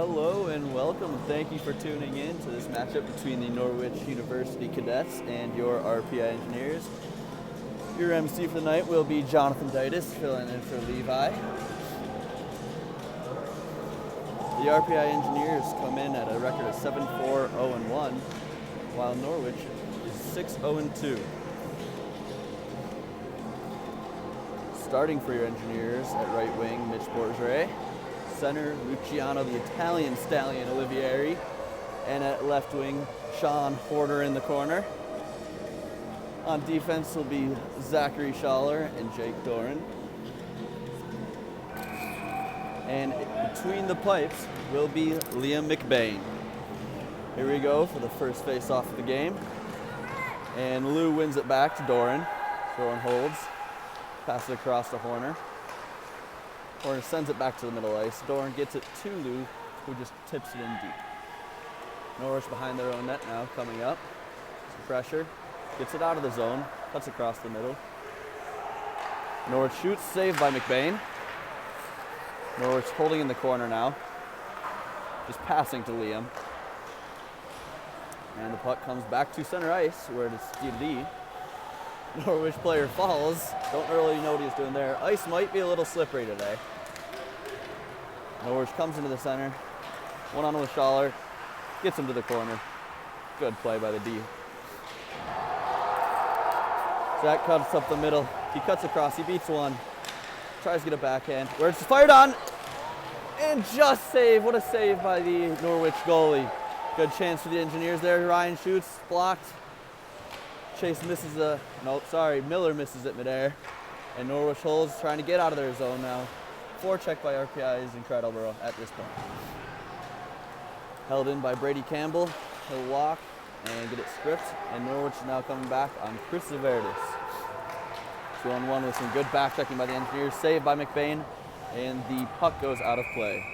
Hello and welcome. Thank you for tuning in to this matchup between the Norwich University Cadets and your RPI Engineers. Your MC for the night will be Jonathan Ditus, filling in for Levi. The RPI Engineers come in at a record of 7-4-0-1, while Norwich is 6-0-2. Starting for your Engineers at right wing, Mitch Bourgeois. Center, Luciano the Italian Stallion Olivieri. And at left wing, Sean Horder in the corner. On defense will be Zachary Schaller and Jake Doran. And between the pipes will be Liam McBain. Here we go for the first face-off of the game. And Lou wins it back to Doran. Doran holds, passes it across to Horner. Horner sends it back to the middle ice. Doran gets it to Lou, who just tips it in deep. Norwich behind their own net now, coming up. Some pressure. Gets it out of the zone, cuts across the middle. Norwich shoots, saved by McBain. Norwich holding in the corner now. Just passing to Liam. And the puck comes back to center ice, where it is D. Norwich player falls. Don't really know what he's doing there. Ice might be a little slippery today. Norwich comes into the center. One-on with Schaller. Gets him to the corner. Good play by the D. Zach cuts up the middle. He cuts across. He beats one. Tries to get a backhand. Where it's fired on. And just save. What a save by the Norwich goalie. Good chance for the Engineers there. Ryan shoots. Blocked. Chase misses Miller misses it midair. And Norwich holds, trying to get out of their zone now. Forecheck by RPI is incredible at this point. Held in by Brady Campbell. He'll walk and get it stripped. And Norwich is now coming back on Chris Zaverdis. 2-on-1 with some good back checking by the Engineers. Saved by McBain. And the puck goes out of play.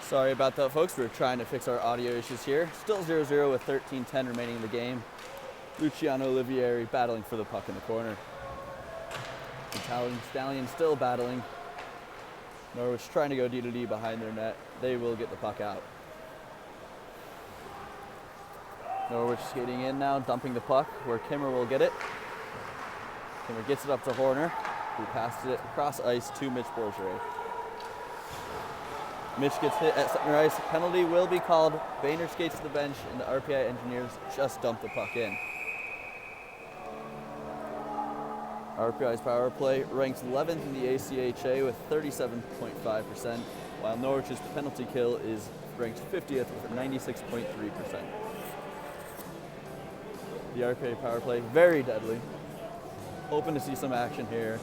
Sorry about that, folks. We're trying to fix our audio issues here. Still 0-0 with 13:10 remaining in the game. Luciano Olivieri battling for the puck in the corner. Italian Stallion still battling. Norwich trying to go D-to-D behind their net. They will get the puck out. Norwich skating in now, dumping the puck where Kimmer will get it. Kimmer gets it up to Horner, who passes it across ice to Mitch Borgeret. Mitch gets hit at center ice. Penalty will be called. Boehner skates to the bench, and the RPI Engineers just dump the puck in. RPI's power play ranks 11th in the ACHA with 37.5%, while Norwich's penalty kill is ranked 50th with 96.3%. The RPI power play, very deadly. Hoping to see some action here.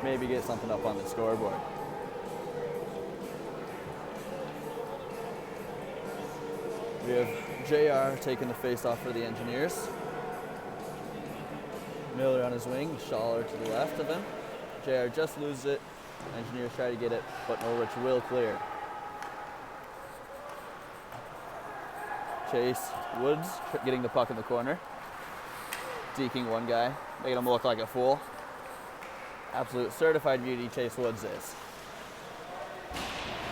Maybe get something up on the scoreboard. We have JR taking the face-off for the Engineers. Miller on his wing, Schaller to the left of him. JR just loses it. Engineers try to get it, but Norwich will clear. Chase Woods getting the puck in the corner. Deking one guy, making him look like a fool. Absolute certified beauty Chase Woods is.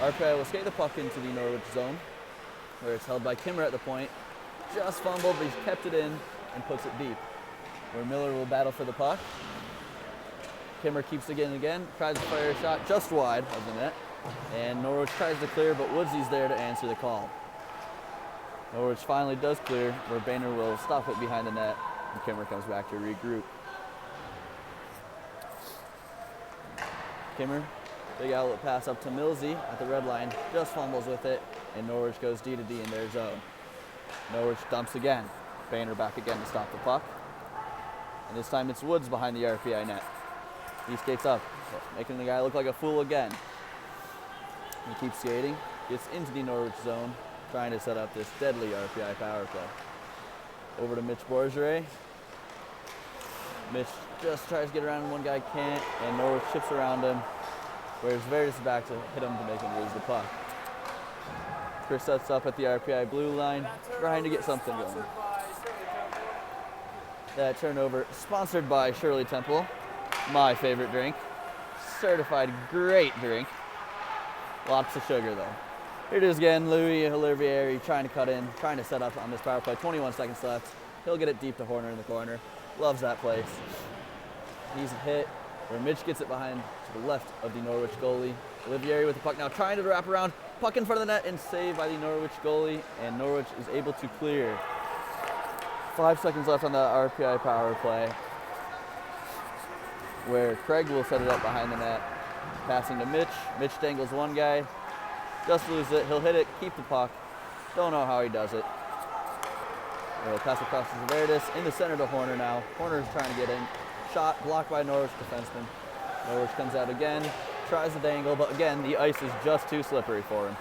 RPI will skate the puck into the Norwich zone, where it's held by Kimmer at the point. Just fumbled, but he's kept it in and puts it deep, where Miller will battle for the puck. Kimmer keeps it again, tries to fire a shot just wide of the net, and Norwich tries to clear, but Woodsy's there to answer the call. Norwich finally does clear, where Boehner will stop it behind the net, and Kimmer comes back to regroup. Kimmer, big outlet pass up to Millsy at the red line, just fumbles with it, and Norwich goes D-to-D in their zone. Norwich dumps again. Boehner back again to stop the puck. And this time it's Woods behind the RPI net. He skates up, making the guy look like a fool again. He keeps skating, gets into the Norwich zone, trying to set up this deadly RPI power play. Over to Mitch Borgeret. Mitch just tries to get around and one guy can't, and Norwich chips around him, whereas Veritas is back to hit him to make him lose the puck. Chris sets up at the RPI blue line, trying to get something going. That turnover sponsored by Shirley Temple, my favorite drink. Certified great drink. Lots of sugar though. Here it is again, Louis Olivieri trying to cut in, trying to set up on this power play. 21 seconds left. He'll get it deep to Horner in the corner. Loves that place. He's hit where Mitch gets it behind to the left of the Norwich goalie. Olivieri with the puck now, trying to wrap around. Puck in front of the net and saved by the Norwich goalie, and Norwich is able to clear. 5 seconds left on the RPI power play, where Craig will set it up behind the net. Passing to Mitch. Mitch dangles one guy. Just loses it. He'll hit it, keep the puck. Don't know how he does it. He'll pass across to Veritas in the center to Horner now. Horner's trying to get in. Shot blocked by Norwich defenseman. Norwich comes out again, tries to dangle, but again, the ice is just too slippery for him.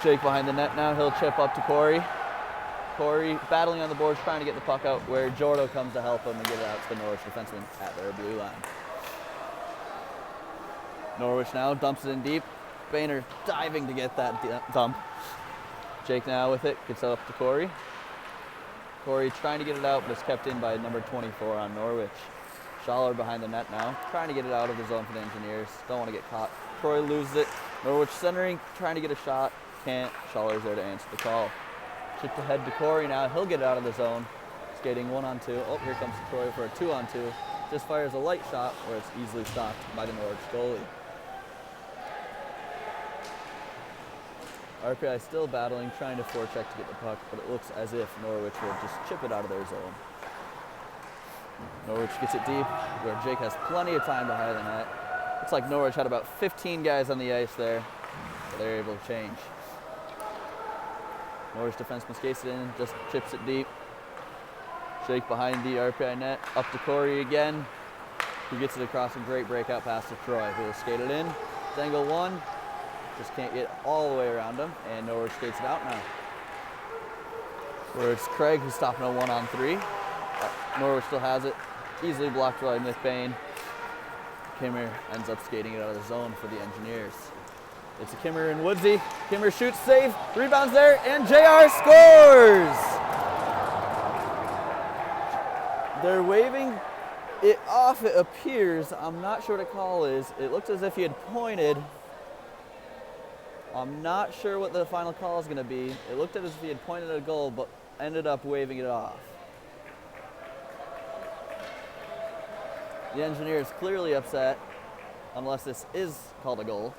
Jake behind the net now. He'll chip up to Corey. Corey battling on the boards, trying to get the puck out, where Jordo comes to help him and get it out to the Norwich defenseman at their blue line. Norwich now dumps it in deep. Boehner diving to get that dump. Jake now with it, gets it up to Corey. Corey trying to get it out, but it's kept in by number 24 on Norwich. Schaller behind the net now, trying to get it out of the zone for the Engineers. Don't want to get caught. Troy loses it. Norwich centering, trying to get a shot. Can't. Schaller's there to answer the call. Chipped ahead to Corey now. He'll get it out of the zone. Skating 1-on-2. Oh, here comes Troy for a 2-on-2. Just fires a light shot where it's easily stopped by the Norwich goalie. RPI still battling, trying to forecheck to get the puck, but it looks as if Norwich will just chip it out of their zone. Norwich gets it deep, where Jake has plenty of time behind the net. Looks like Norwich had about 15 guys on the ice there, but they're able to change. Norwich defenseman skates it in, just chips it deep. Jake behind the RPI net, up to Corey again, who gets it across a great breakout pass to Troy, who will skate it in. Dangle one, just can't get all the way around him, and Norwich skates it out now. Where it's Craig who's stopping a 1-on-3. Norwich still has it, easily blocked by McBain. Kimmer ends up skating it out of the zone for the Engineers. It's a Kimmer and Woodsy. Kimmer shoots, save, rebounds there, and JR scores! They're waving it off, it appears. I'm not sure what a call is. It looks as if he had pointed. I'm not sure what the final call is going to be. It looked as if he had pointed at a goal, but ended up waving it off. The engineer is clearly upset, unless this is called a goal.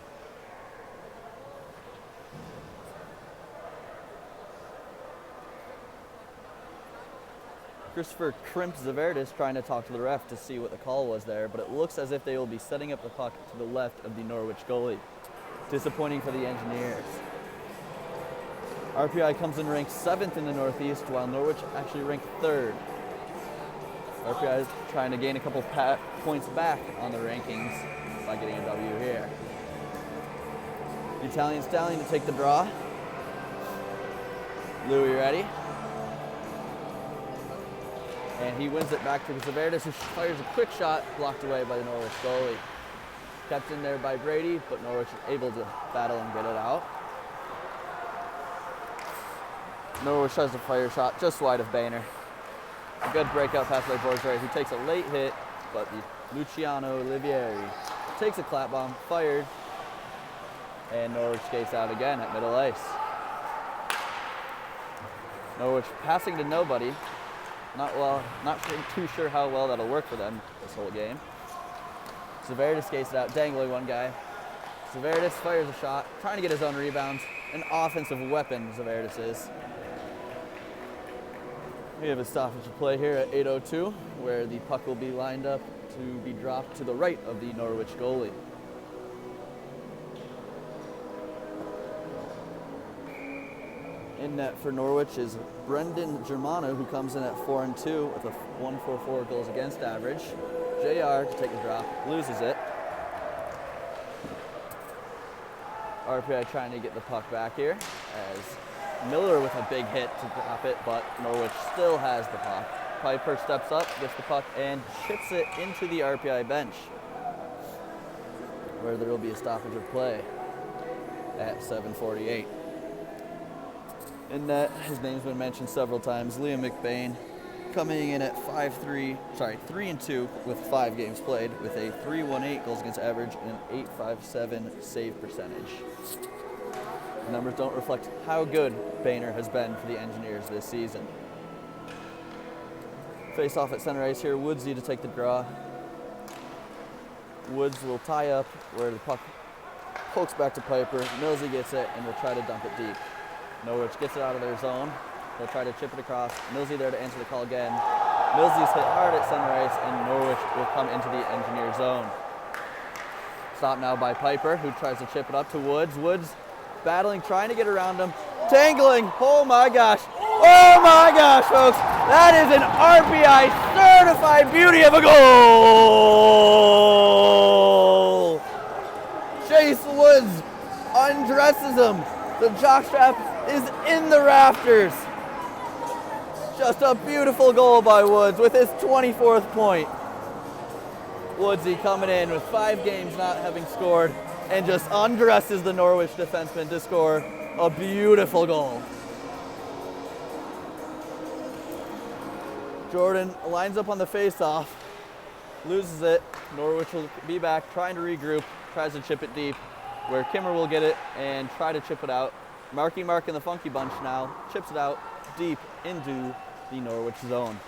Christopher Crimp Zaverdis trying to talk to the ref to see what the call was there, but it looks as if they will be setting up the puck to the left of the Norwich goalie. Disappointing for the Engineers. RPI comes in ranked 7th in the Northeast, while Norwich actually ranked 3rd. RPI is trying to gain a couple points back on the rankings by getting a W here. The Italian Stallion to take the draw. Louis ready. And he wins it back to Zaverdis, who fires a quick shot, blocked away by the Norwich goalie. Kept in there by Brady, but Norwich able to battle and get it out. Norwich tries to fire a shot just wide of Boehner. A good breakout pass by Borgere, who takes a late hit, but the Luciano Olivieri takes a clap bomb, fired, and Norwich skates out again at middle ice. Norwich passing to nobody. Not too sure how well that'll work for them this whole game. Zaverdis skates it out, dangling one guy. Zaverdis fires a shot, trying to get his own rebounds. An offensive weapon, Zaverdis is. We have a stoppage of play here at 8:02, where the puck will be lined up to be dropped to the right of the Norwich goalie. In net for Norwich is Brendan Germano, who comes in at 4-2 with a 1.44 goals against average. JR to take a drop, loses it. RPI trying to get the puck back here as Miller with a big hit to drop it, but Norwich still has the puck. Piper steps up, gets the puck, and chips it into the RPI bench, where there will be a stoppage of play at 7:48. In net, his name's been mentioned several times, Liam McBain, coming in at 3-2 with 5 games played, with a 3.18 goals against average and an 8.57 save percentage. The numbers don't reflect how good Boehner has been for the Engineers this season. Face off at center ice here, Woodsy to take the draw. Woods will tie up where the puck pokes back to Piper. Millsy gets it and will try to dump it deep. Norwich gets it out of their zone. They'll try to chip it across. Millsy there to answer the call again. Millsy's hit hard at center ice, and Norwich will come into the Engineer zone. Stopped now by Piper, who tries to chip it up to Woods. Woods battling, trying to get around him. Tangling. Oh my gosh. Oh my gosh, folks. That is an RPI certified beauty of a goal. Chase Woods undresses him. The jockstrap is in the rafters. Just a beautiful goal by Woods with his 24th point. Woodsy coming in with 5 games not having scored and just undresses the Norwich defenseman to score a beautiful goal. Jordan lines up on the face-off, loses it. Norwich will be back, trying to regroup, tries to chip it deep, where Kimmer will get it and try to chip it out. Marky Mark in the Funky Bunch now chips it out deep into the Norwich zone.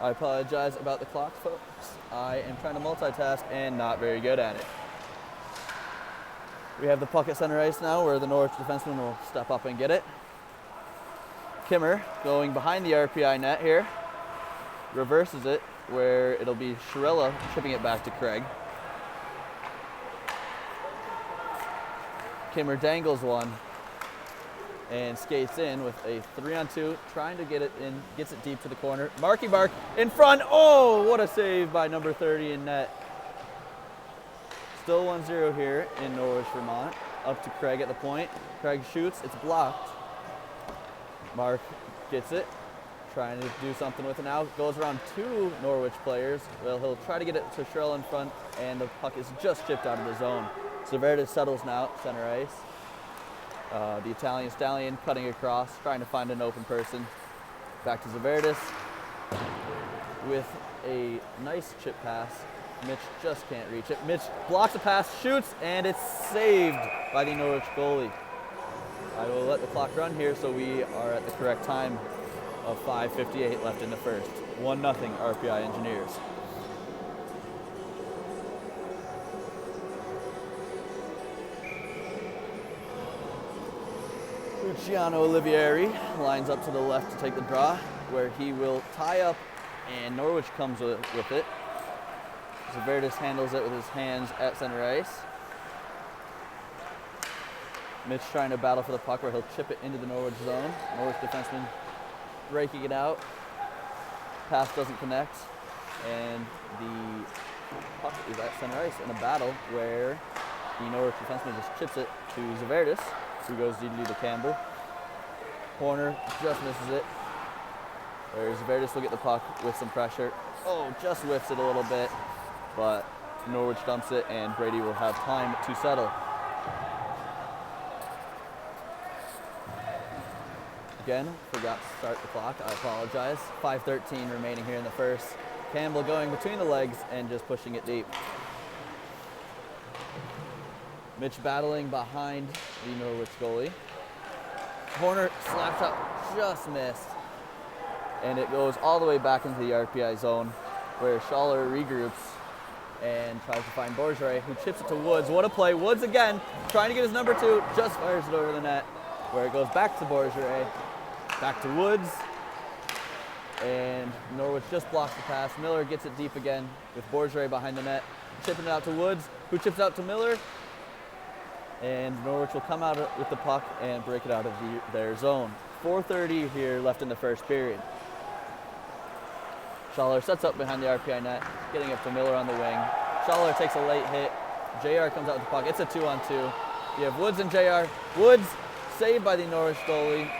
I apologize about the clock, folks. I am trying to multitask and not very good at it. We have the puck at center ice now, where the Norwich defenseman will step up and get it. Kimmer going behind the RPI net here, reverses it, where it'll be Shirella chipping it back to Craig. Kimmer dangles one and skates in with a 3-on-2, trying to get it in, gets it deep to the corner. Marky Mark in front. Oh, what a save by number 30 in net. Still 1-0 here in Norwich, Vermont. Up to Craig at the point. Craig shoots, it's blocked. Mark gets it, trying to do something with it now. Goes around 2 Norwich players. Well, he'll try to get it to Sherrill in front, and the puck is just chipped out of the zone. Zaverdis settles now, center ice. The Italian Stallion cutting across, trying to find an open person. Back to Zaverdis with a nice chip pass. Mitch just can't reach it. Mitch blocks the pass, shoots, and it's saved by the Norwich goalie. I will let the clock run here so we are at the correct time of 5:58 left in the first. 1-0 RPI Engineers. Luciano Olivieri lines up to the left to take the draw, where he will tie up, and Norwich comes with it. Zaverdis handles it with his hands at center ice. Mitch trying to battle for the puck, where he'll chip it into the Norwich zone. Norwich defenseman breaking it out. Pass doesn't connect, and the puck is at center ice in a battle where the Norwich defenseman just chips it to Zaverdis, who goes deep to the camber. Horner just misses it. Where Zaverdis will get the puck with some pressure. Oh, just whiffs it a little bit, but Norwich dumps it, and Brady will have time to settle. Again, forgot to start the clock. I apologize. 5:13 remaining here in the first. Campbell going between the legs and just pushing it deep. Mitch battling behind the Norwich goalie. Horner slaps up, just missed. And it goes all the way back into the RPI zone, where Schaller regroups and tries to find Bourgeois, who chips it to Woods. What a play. Woods again, trying to get his number 2, just fires it over the net, where it goes back to Bourgeois, back to Woods, and Norwich just blocks the pass. Miller gets it deep again with Bourgeois behind the net, chipping it out to Woods, who chips out to Miller, and Norwich will come out with the puck and break it out of their zone. 4:30 here left in the first period. Schaller sets up behind the RPI net, getting up to Miller on the wing. Schaller takes a late hit. JR comes out with the puck. It's a 2-on-2. You have Woods and JR. Woods saved by the Norwich goalie.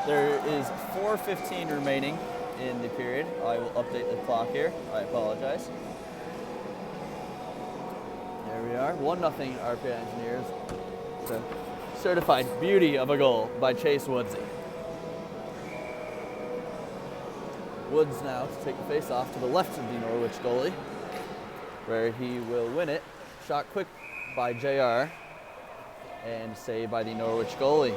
There is 4:15 remaining in the period. I will update the clock here. I apologize. There we are. 1-0 RPI Engineers. It's a certified beauty of a goal by Chase Woodsy. Woods now to take the face-off to the left of the Norwich goalie, where he will win it. Shot quick by JR, and saved by the Norwich goalie.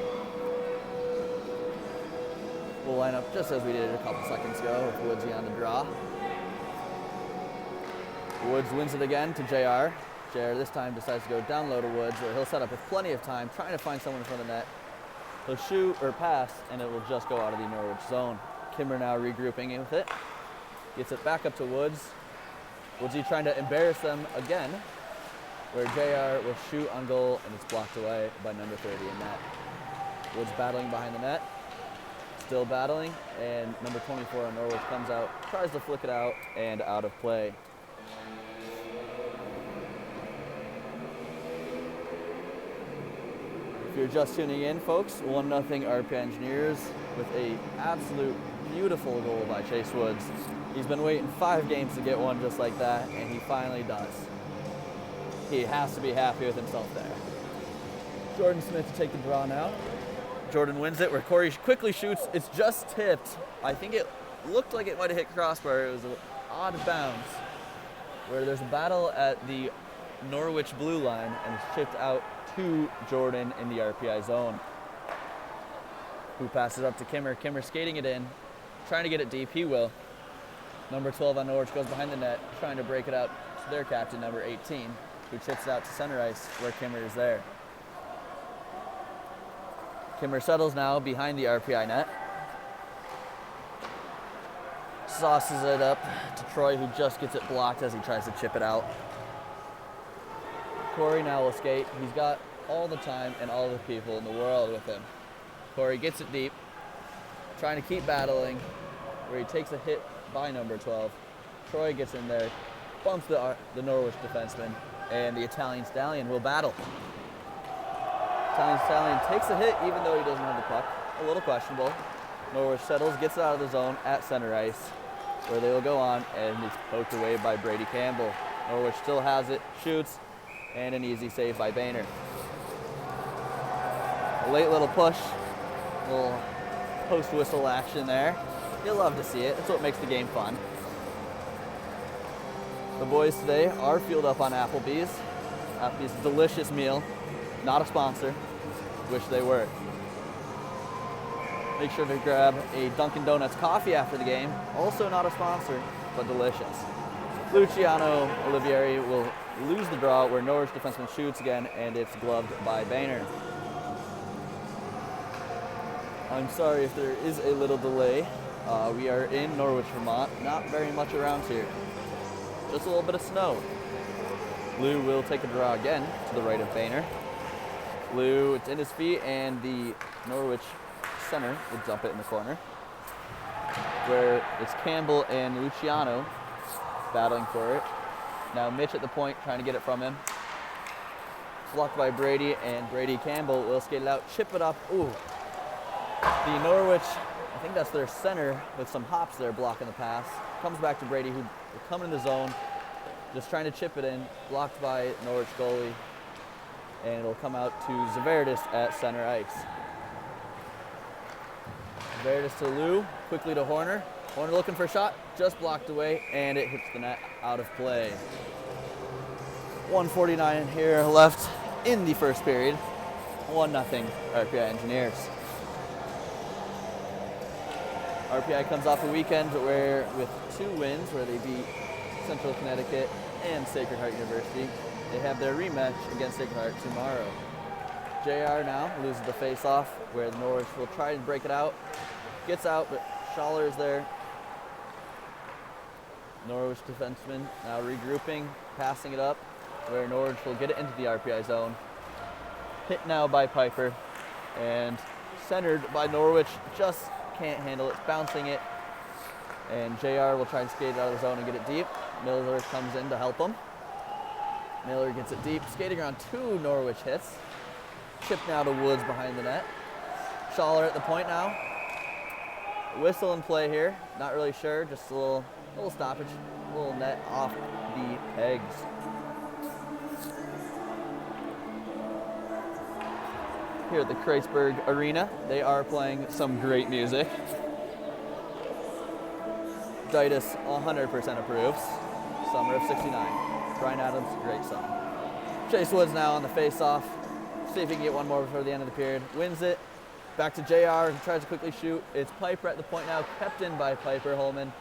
We'll line up just as we did a couple seconds ago with Woodsy on the draw. Woods wins it again to JR. JR this time decides to go down low to Woods, where he'll set up with plenty of time, trying to find someone in front of the net. He'll shoot or pass, and it will just go out of the Norwich zone. Kimmer now regrouping with it. Gets it back up to Woods. Woodsy trying to embarrass them again, where JR will shoot on goal, and it's blocked away by number 30 in net. Woods battling behind the net. Still battling, and number 24 on Norwich comes out, tries to flick it out, and out of play. If you're just tuning in, folks, 1-0 RPI Engineers with a absolute beautiful goal by Chase Woods. He's been waiting 5 games to get one just like that, and he finally does. He has to be happy with himself there. Jordan Smith to take the draw now. Jordan wins it, where Corey quickly shoots. It's just tipped. I think it looked like it might have hit crossbar. It was an odd bounce, where there's a battle at the Norwich blue line, and it's chipped out to Jordan in the RPI zone, who passes up to Kimmer. Kimmer skating it in, trying to get it deep. He will. Number 12 on Norwich goes behind the net, trying to break it out to their captain, number 18, who chips it out to center ice, where Kimmer is there. Kimmer settles now behind the RPI net. Sauces it up to Troy, who just gets it blocked as he tries to chip it out. Corey now will skate. He's got all the time and all the people in the world with him. Corey gets it deep, trying to keep battling, where he takes a hit by number 12. Troy gets in there, bumps the Norwich defenseman, and the Italian Stallion will battle. Italian Stallion takes a hit even though he doesn't have the puck. A little questionable. Norwich settles, gets it out of the zone at center ice, where they will go on, and it's poked away by Brady Campbell. Norwich still has it, shoots, and an easy save by Boehner. A late little push, little post-whistle action there. You'll love to see it. That's what makes the game fun. The boys today are fueled up on Applebee's. Applebee's delicious meal, not a sponsor. Wish they were. Make sure to grab a Dunkin' Donuts coffee after the game. Also not a sponsor, but delicious. Luciano Olivieri will lose the draw where Norwich defenseman shoots again, and it's gloved by Boehner. I'm sorry if there is a little delay. We are in Norwich, Vermont. Not very much around here. Just a little bit of snow. Lou will take a draw again to the right of Boehner. Lou, it's in his feet, and the Norwich center will dump it in the corner, where it's Campbell and Luciano battling for it. Now Mitch at the point trying to get it from him. Blocked by Brady, and Brady Campbell will skate it out, chip it up. Ooh. The Norwich, I think that's their center with some hops there blocking the pass. Comes back to Brady, who will come in the zone, just trying to chip it in, blocked by Norwich goalie, and it'll come out to Zaverdis at center ice. Zaverdis to Lou, quickly to Horner. Horner looking for a shot, just blocked away, and it hits the net out of play. 1:49 here left in the first period. 1-0 RPI Engineers. RPI comes off a weekend where, with 2 wins, where they beat Central Connecticut and Sacred Heart University. They have their rematch against Sacred Heart tomorrow. JR now loses the face-off, where Norwich will try to break it out. Gets out, but Schaller is there. Norwich defenseman now regrouping, passing it up, where Norwich will get it into the RPI zone. Hit now by Piper, and centered by Norwich, just can't handle it, bouncing it, and JR will try and skate it out of the zone and get it deep. Miller comes in to help him. Miller gets it deep, skating around 2 Norwich hits. Chip now to Woods behind the net. Schaller at the point now. Whistle in play here, not really sure, just a little stoppage, a little net off the pegs. Here at the Kreisberg Arena, they are playing some great music. Ditus 100% approves. Summer of '69. Brian Adams, great song. Chase Woods now on the face-off. See if he can get one more before the end of the period. Wins it. Back to JR, who tries to quickly shoot. It's Piper at the point now, kept in by Piper Holman.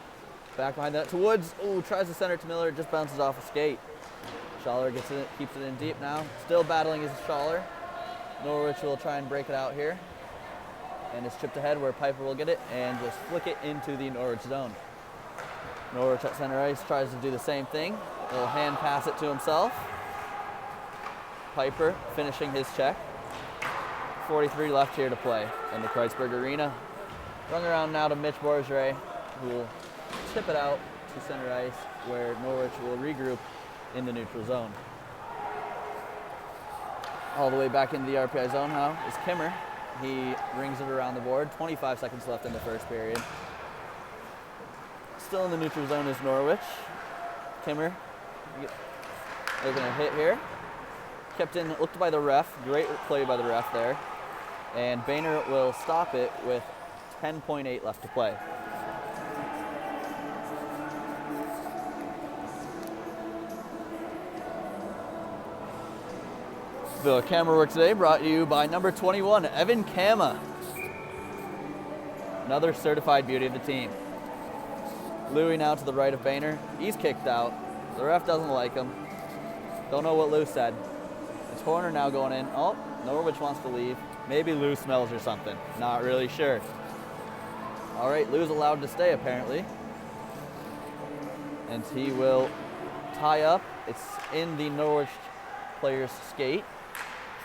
Back behind that to Woods. Ooh, tries to center it to Miller, just bounces off a skate. Schaller gets it, keeps it in deep now. Still battling his Schaller. Norwich will try and break it out here. And it's chipped ahead where Piper will get it and just flick it into the Norwich zone. Norwich at center ice tries to do the same thing. He'll hand pass it to himself. Piper finishing his check. 43 left here to play in the Kreisberg Arena. Run around now to Mitch Bourgeois, who will chip it out to center ice, where Norwich will regroup in the neutral zone. All the way back into the RPI zone now is Kimmer. He rings it around the board. 25 seconds left in the first period. Still in the neutral zone is Norwich. Kimmer looking at a hit here. Kept in, looked by the ref. Great play by the ref there. And Boehner will stop it with 10.8 left to play. The camera work today brought to you by number 21, Evan Kama. Another certified beauty of the team. Louis now to the right of Boehner. He's kicked out. The ref doesn't like him. Don't know what Lou said. It's Horner now going in. Oh, Norwich wants to leave. Maybe Lou smells or something. Not really sure. All right, Lou's allowed to stay apparently. And he will tie up. It's in the Norwich player's skate.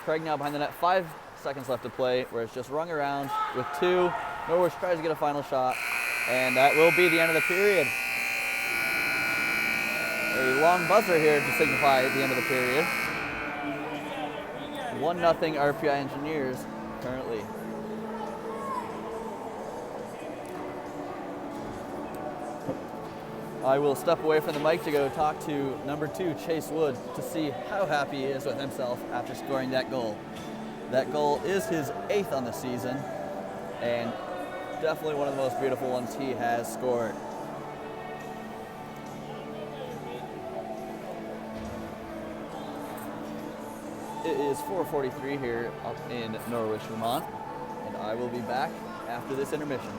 Craig now behind the net, 5 seconds left to play, where it's just rung around with 2. Norwich tries to get a final shot, and that will be the end of the period. A long buzzer here to signify the end of the period. 1-0 RPI Engineers currently. I will step away from the mic to go talk to number 2, Chase Wood, to see how happy he is with himself after scoring that goal. That goal is his 8th on the season, and definitely one of the most beautiful ones he has scored. It is 4:43 here up in Norwich, Vermont, and I will be back after this intermission.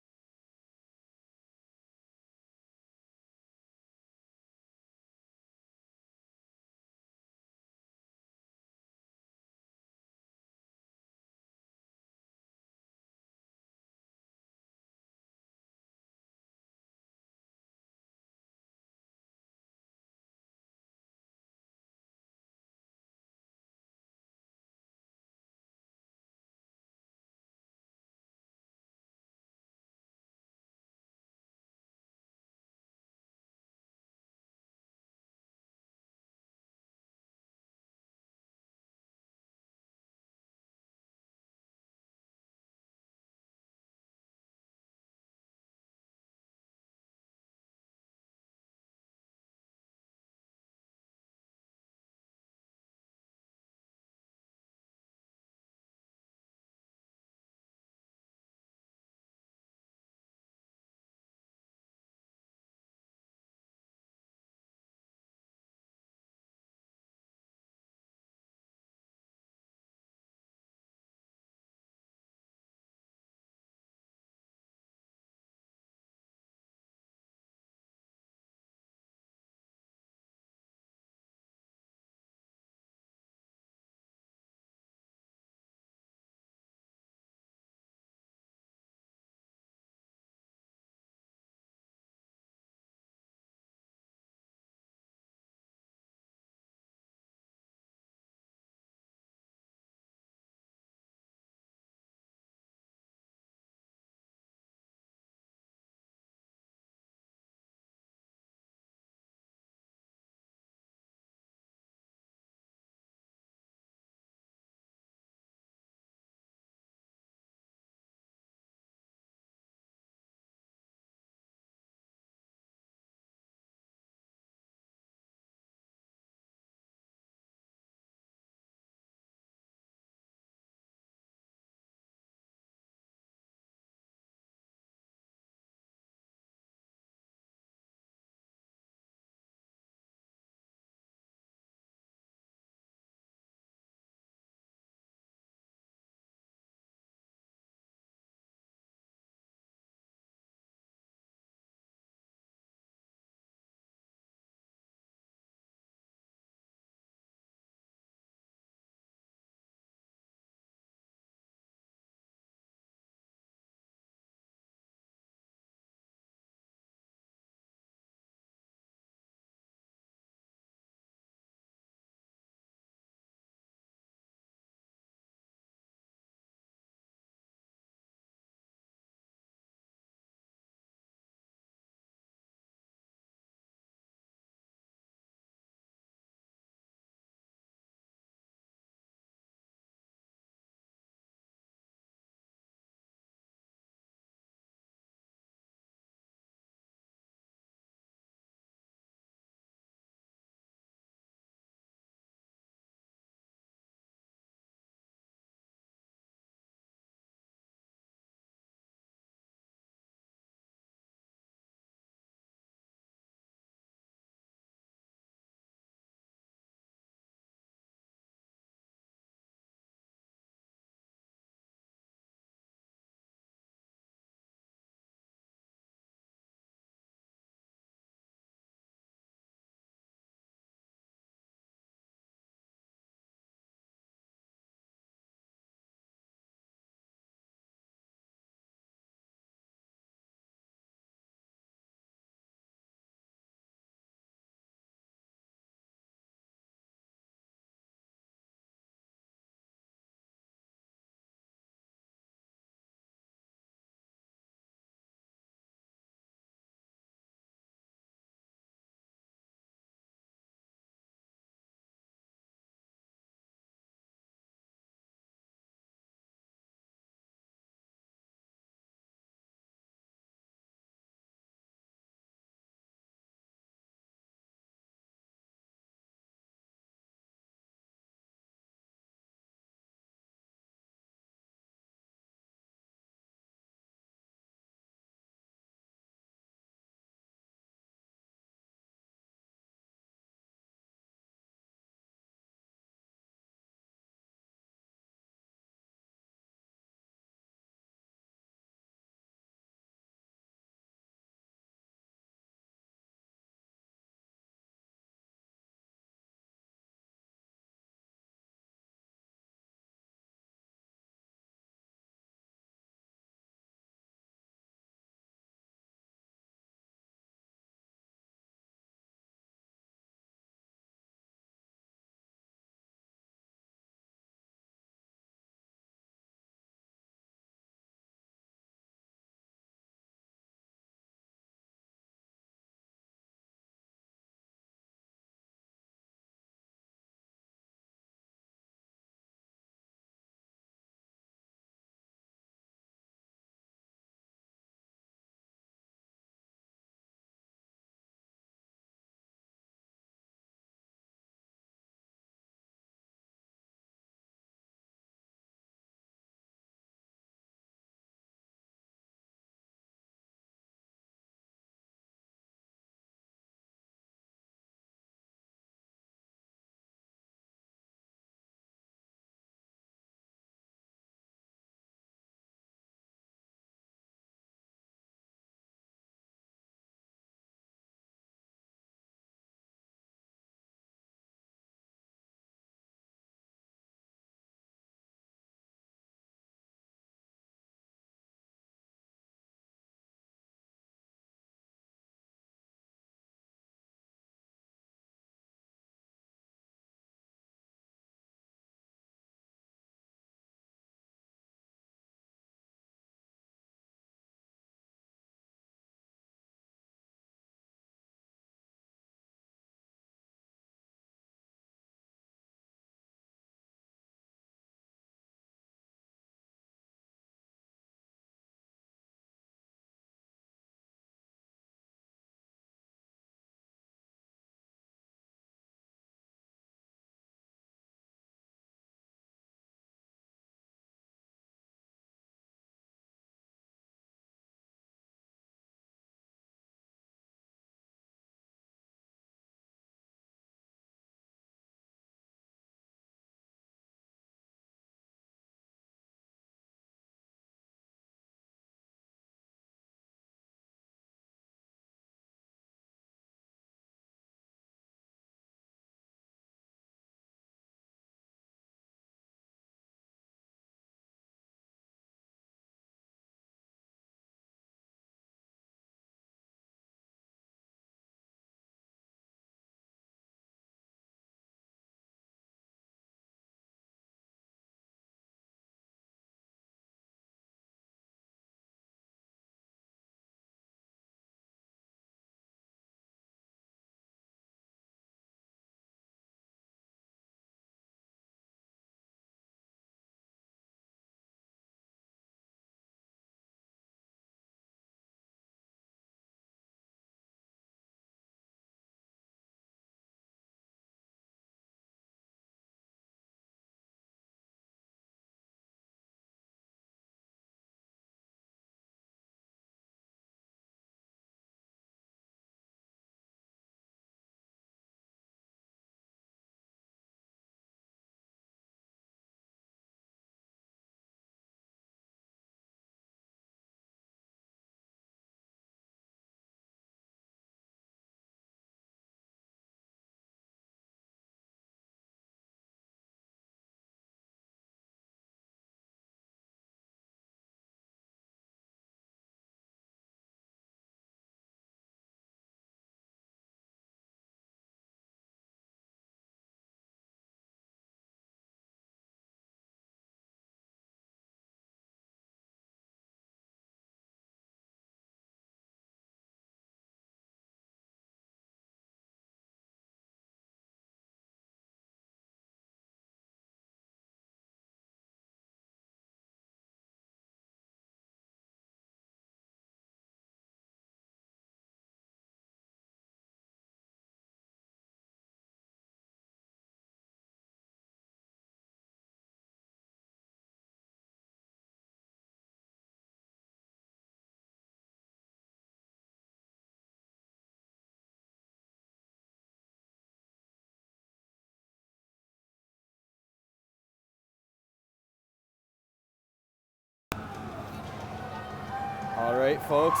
All right, folks,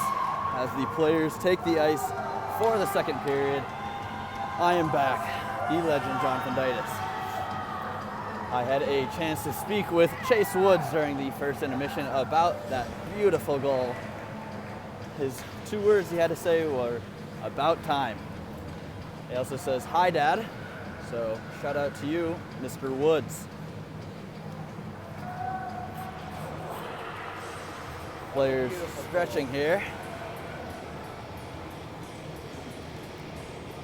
as the players take the ice for the second period, I am back, the legend Jonathan Deitis. I had a chance to speak with Chase Woods during the first intermission about that beautiful goal. His 2 words he had to say were, "About time." He also says, "Hi, Dad." So shout out to you, Mr. Woods. Players stretching here.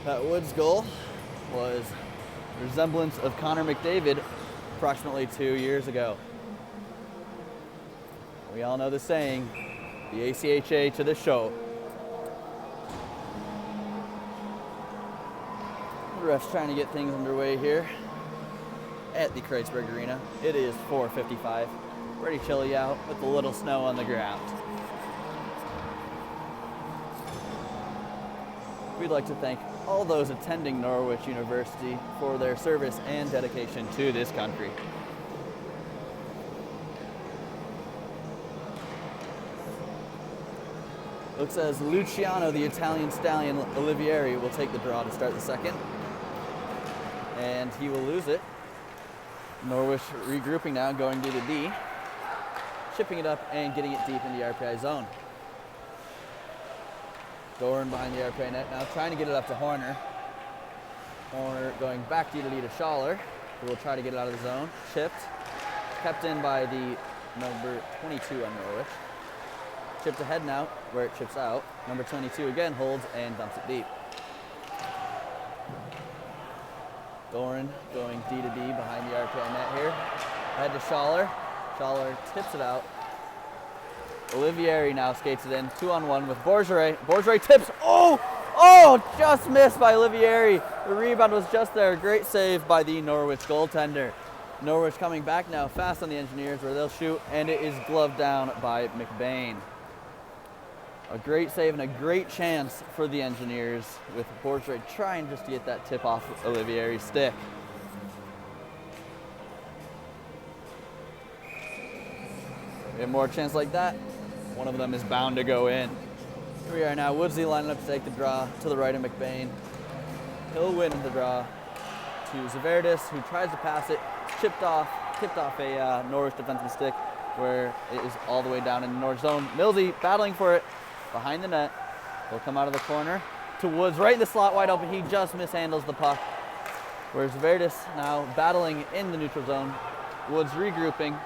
That Woods goal was a resemblance of Connor McDavid approximately 2 years ago. We all know the saying, the ACHA to the show. The ref's trying to get things underway here at the Kreisberg Arena. It is 4:55. Pretty chilly out with a little snow on the ground. We'd like to thank all those attending Norwich University for their service and dedication to this country. Looks as Luciano, the Italian stallion Olivieri, will take the draw to start the second. And he will lose it. Norwich regrouping now, going D to D. Chipping it up and getting it deep in the RPI zone. Doran behind the RPI net now, trying to get it up to Horner. Horner going back D to D to Schaller, who will try to get it out of the zone. Chipped, kept in by the number 22 on Norwich. Chipped ahead now, where it chips out. Number 22 again holds and dumps it deep. Doran going D to D behind the RPI net here. Ahead to Schaller. Schaller tips it out. Olivieri now skates it in, 2-on-1 with Borgeret. Borgeret tips, just missed by Olivieri. The rebound was just there. Great save by the Norwich goaltender. Norwich coming back now fast on the Engineers where they'll shoot, and it is gloved down by McBain. A great save and a great chance for the Engineers with Borgeret trying just to get that tip off Olivieri's stick. We have more chance like that. One of them is bound to go in. Here we are now, Woodsley lining up to take the draw to the right of McBain. He'll win the draw to Zaverdis, who tries to pass it, tipped off a Norwich defenseman stick where it is all the way down in the Norwich zone. Millsy battling for it behind the net. He'll come out of the corner to Woods, right in the slot, wide open. He just mishandles the puck. Whereas Zaverdis now battling in the neutral zone. Woods regrouping.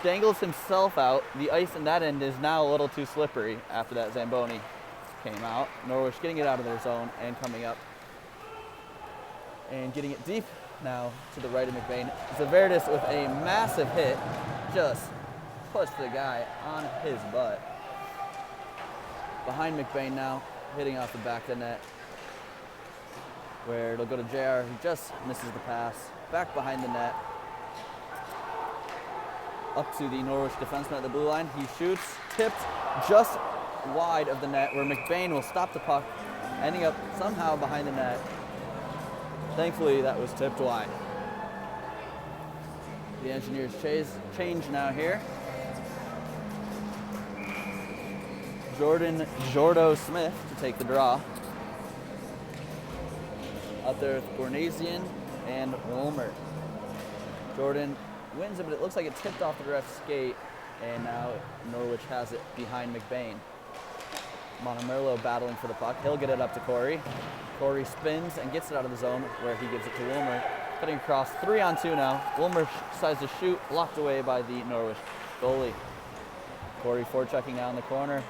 Dangles himself out. The ice in that end is now a little too slippery after that Zamboni came out. Norwich getting it out of their zone and coming up and getting it deep now to the right of McBain. Zaverdis with a massive hit just puts the guy on his butt. Behind McBain now, hitting off the back of the net where it'll go to JR, who just misses the pass. Back behind the net. Up to the Norwich defenseman at the blue line. He shoots, tipped just wide of the net where McBain will stop the puck, ending up somehow behind the net. Thankfully, that was tipped wide. The Engineers change now here. Jordo Smith to take the draw. Up there with Bornasian and Wilmer. Jordan wins it, but it looks like it tipped off the ref's skate, and now Norwich has it behind McBain. Monamerlo battling for the puck. He'll get it up to Corey. Corey spins and gets it out of the zone where he gives it to Wilmer. Cutting across, 3-on-2 now. Wilmer decides to shoot, blocked away by the Norwich goalie. Corey forechecking down the corner.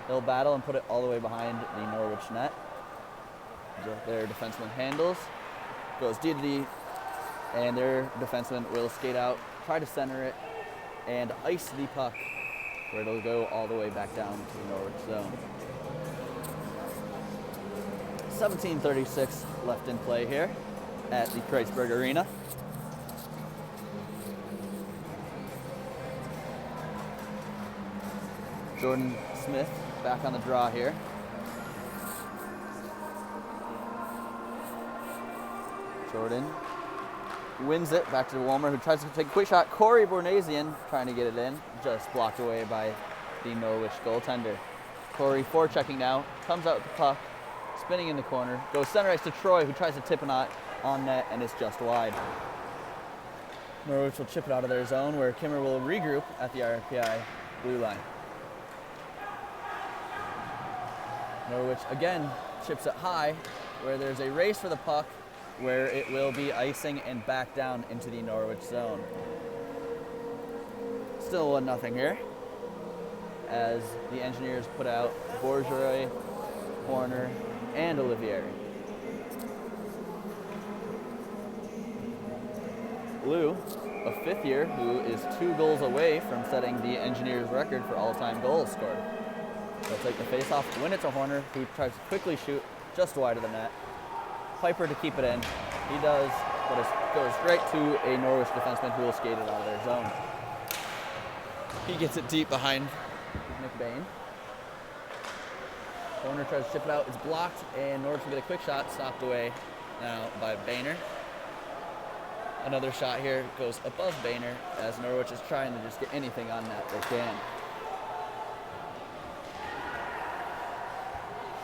He'll battle and put it all the way behind the Norwich net. Their defenseman handles, goes D to D, and their defenseman will skate out, try to center it, and ice the puck where it'll go all the way back down to the Norwich zone. 17:36 left in play here at the Kreisberg Arena. Jordan Smith back on the draw here. Jordan wins it back to Wilmer, who tries to take a quick shot. Corey Bornasian trying to get it in, just blocked away by the Norwich goaltender. Corey forechecking now, comes out with the puck, spinning in the corner, goes center ice to Troy, who tries to tip it on net, and it's just wide. Norwich will chip it out of their zone, where Kimmer will regroup at the RPI blue line. Norwich again chips it high, where there's a race for the puck, where it will be icing and back down into the Norwich zone. Still 1-0 here, as the Engineers put out Bourgeois, Horner, and Olivieri. Lou, a fifth year, who is 2 goals away from setting the Engineers record for all-time goals scored. They'll take the face-off, win it to Horner, who tries to quickly shoot just wide of the net. Piper to keep it in. He does, but it goes right to a Norwich defenseman who will skate it out of their zone. He gets it deep behind McBain. Horner tries to chip it out. It's blocked, and Norwich will get a quick shot, stopped away now by Boehner. Another shot here goes above Boehner, as Norwich is trying to just get anything on net they can.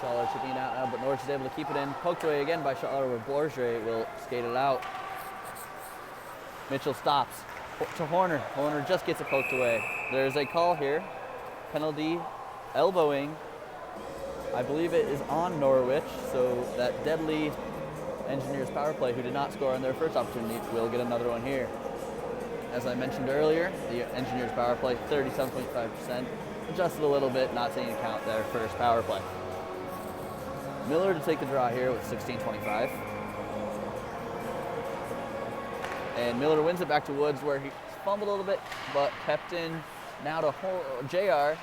Schaller chipping it out now, but Norwich is able to keep it in. Poked away again by Schaller, where Bourgeois will skate it out. Mitchell stops to Horner. Horner just gets it poked away. There's a call here. Penalty, elbowing. I believe it is on Norwich, so that deadly Engineers power play, who did not score on their first opportunity, will get another one here. As I mentioned earlier, the Engineers power play, 37.5%. Adjusted a little bit, not taking into account their first power play. Miller to take the draw here with 16:25. And Miller wins it back to Woods, where he fumbled a little bit, but kept in now to JR.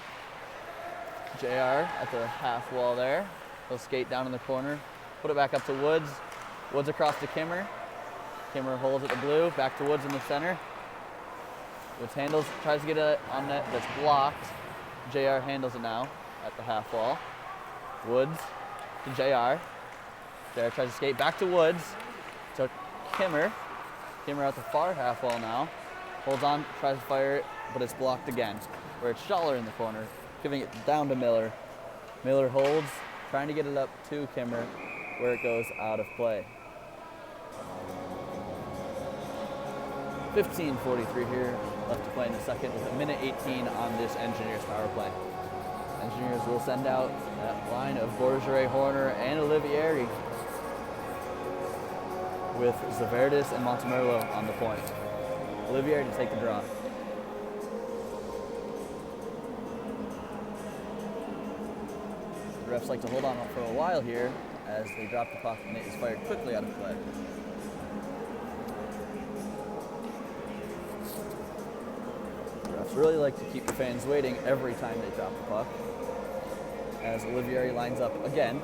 JR at the half wall there. He'll skate down in the corner, put it back up to Woods. Woods across to Kimmer. Kimmer holds at the blue, back to Woods in the center. Woods handles, tries to get it on net, that's blocked. JR handles it now at the half wall. Woods to JR. JR tries to skate back to Woods. To Kimmer. Kimmer at the far half wall now. Holds on, tries to fire it, but it's blocked again. Where it's Schaller in the corner, giving it down to Miller. Miller holds, trying to get it up to Kimmer, where it goes out of play. 15:43 here, left to play in the second with 1:18 on this Engineers power play. Engineers will send out that line of Bourgeois, Horner, and Olivieri, with Zaverdis and Montemerlo on the point. Olivieri to take the draw. The refs like to hold on for a while here as they drop the puck and it is fired quickly out of play. The refs really like to keep the fans waiting every time they drop the puck. As Olivieri lines up again,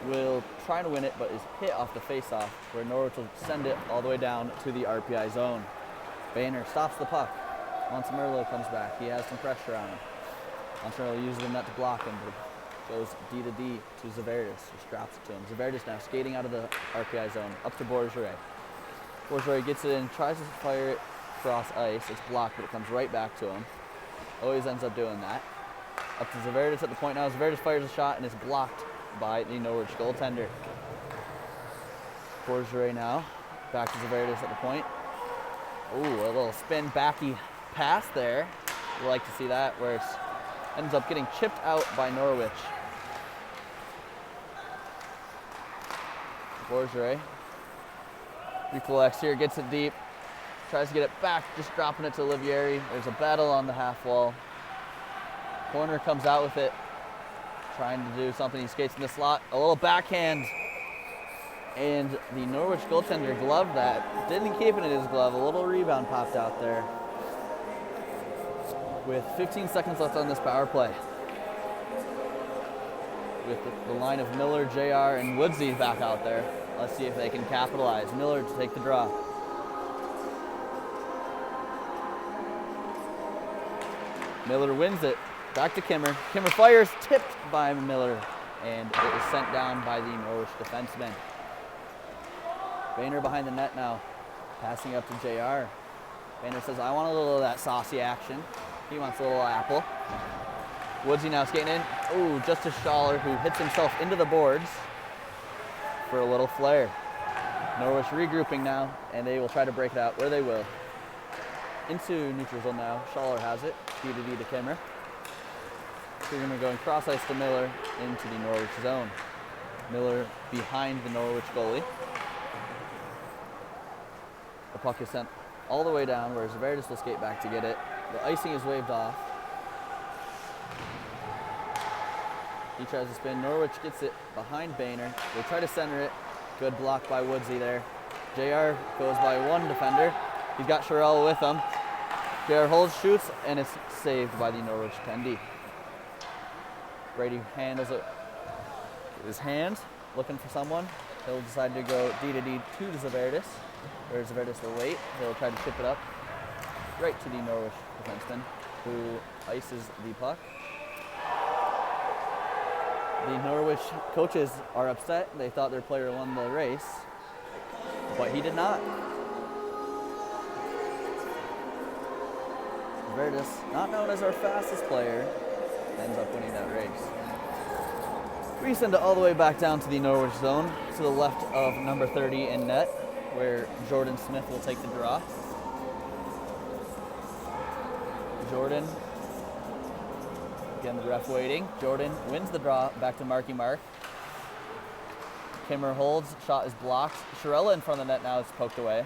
will try to win it, but is hit off the face-off, where Norwich will send it all the way down to the RPI zone. Boehner stops the puck. Montemerlo comes back. He has some pressure on him. Montemerlo uses the net to block him, but goes D to D to Zaverdis, which drops it to him. Zaverdis now skating out of the RPI zone, up to Bourgeois. Bourgeois gets it in, tries to fire it cross ice. It's blocked, but it comes right back to him. Always ends up doing that. Up to Zaverdis at the point now. Zaverdis fires a shot and it's blocked by the Norwich goaltender. Bourgeois now, back to Zaverdis at the point. Ooh, a little spin backy pass there. We like to see that, where it ends up getting chipped out by Norwich. Bourgeois recollects here, gets it deep, tries to get it back, just dropping it to Olivieri. There's a battle on the half wall. Corner comes out with it, trying to do something. He skates in the slot, a little backhand, and the Norwich goaltender gloved that. Didn't keep it in his glove. A little rebound popped out there. With 15 seconds left on this power play, with the line of Miller, JR, and Woodsy back out there, let's see if they can capitalize. Miller to take the draw. Miller wins it. Back to Kimmer. Kimmer fires, tipped by Miller, and it is sent down by the Norwich defenseman. Boehner behind the net now, passing up to JR. Boehner says, I want a little of that saucy action. He wants a little apple. Woodsy now skating in. Ooh, just to Schaller, who hits himself into the boards for a little flare. Norwich regrouping now, and they will try to break it out where they will. Into neutral zone now. Schaller has it. D to Kimmer. Kimmer going cross ice to Miller into the Norwich zone. Miller behind the Norwich goalie. The puck is sent all the way down, where Zaverdis will skate back to get it. The icing is waved off. He tries to spin. Norwich gets it behind Boehner. They try to center it. Good block by Woodsy there. JR goes by one defender. He's got Sherrill with him. JR holds, shoots, and it's saved by the Norwich 10D. Brady handles it with his hands, looking for someone. He'll decide to go D to Zaverdis. Where Zaverdis will wait. He'll try to chip it up right to the Norwich defenseman, who ices the puck. The Norwich coaches are upset. They thought their player won the race, but he did not. Zaverdis, not known as our fastest player, ends up winning that race. We send it all the way back down to the Norwich zone, to the left of number 30 in net, where Jordan Smith will take the draw. Jordan, again the ref waiting. Jordan wins the draw, back to Marky Mark. Kimmer holds, shot is blocked. Sherrill in front of the net now, it's poked away.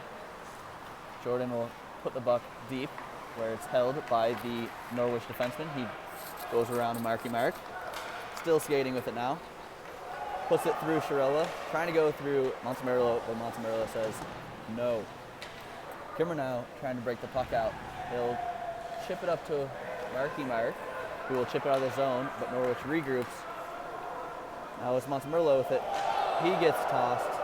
Jordan will put the puck deep, where it's held by the Norwich defenseman. He goes around Marky Mark. Still skating with it now. Puts it through Sherrill, trying to go through Montemerlo, but Montemerlo says no. Kimmer now trying to break the puck out. He'll chip it up to Marky Mark, who will chip it out of the zone, but Norwich regroups. Now it's Montemerlo with it. He gets tossed.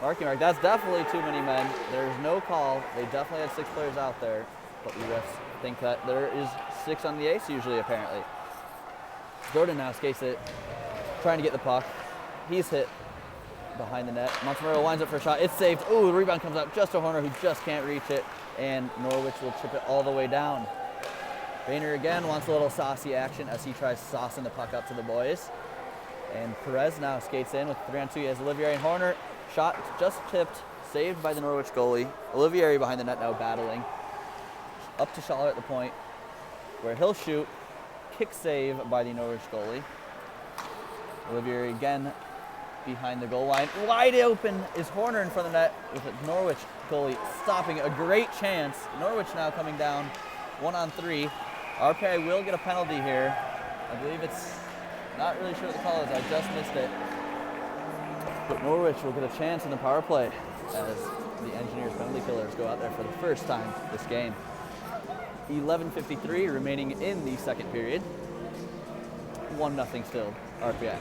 Marky Mark, that's definitely too many men. There's no call. They definitely had 6 players out there, but the refs think that there is 6 on the ice usually, apparently. Jordan now skates it, trying to get the puck. He's hit behind the net. Montemerlo winds up for a shot. It's saved. Ooh, the rebound comes out just to Horner, who just can't reach it, and Norwich will chip it all the way down. Boehner again wants a little saucy action as he tries saucing the puck up to the boys. And Perez now skates in with 3-on-2. He has Olivieri and Horner. Shot just tipped, saved by the Norwich goalie. Olivieri behind the net now battling. Up to Schaller at the point, where he'll shoot. Kick save by the Norwich goalie. Olivieri again behind the goal line. Wide open is Horner in front of the net with the Norwich goalie stopping a great chance. Norwich now coming down 1-on-3. RPI will get a penalty here. I believe it's, not really sure what the call is, I just missed it. But Norwich will get a chance in the power play as the Engineers penalty killers go out there for the first time this game. 11:53 remaining in the second period. 1-0 still, RPI.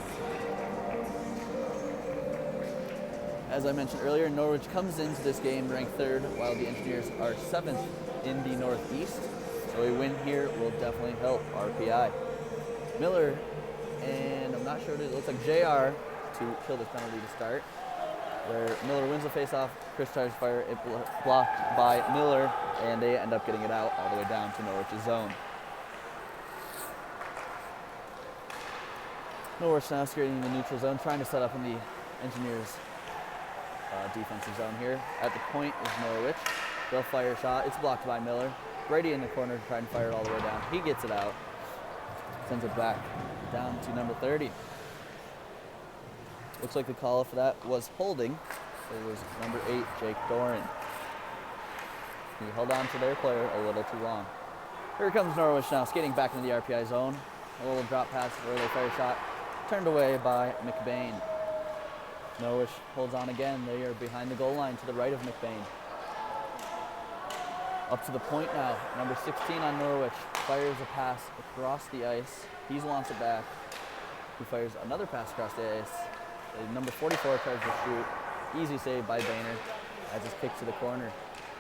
As I mentioned earlier, Norwich comes into this game ranked 3rd, while the Engineers are 7th in the Northeast. So a win here will definitely help RPI. Miller, and I'm not sure what it looks like, JR to kill this penalty to start, where Miller wins the faceoff. Chris tries to fire it, blocked by Miller, and they end up getting it out all the way down to Norwich's zone. Norwich now skating in the neutral zone, trying to set up in the Engineers' defensive zone here. At the point is Norwich. They'll fire a shot. It's blocked by Miller. Brady in the corner trying to fire it all the way down. He gets it out. Sends it back down to number 30. Looks like the call for that was holding. It was number 8, Jake Doran. He held on to their player a little too long. Here comes Norwich now, skating back into the RPI zone. A little drop pass, early fire shot, turned away by McBain. Norwich holds on again. They are behind the goal line to the right of McBain. Up to the point now. Number 16 on Norwich fires a pass across the ice. He wants it back. He fires another pass across the ice. Number 44 tries to shoot. Easy save by Boehner as it's kicked to the corner,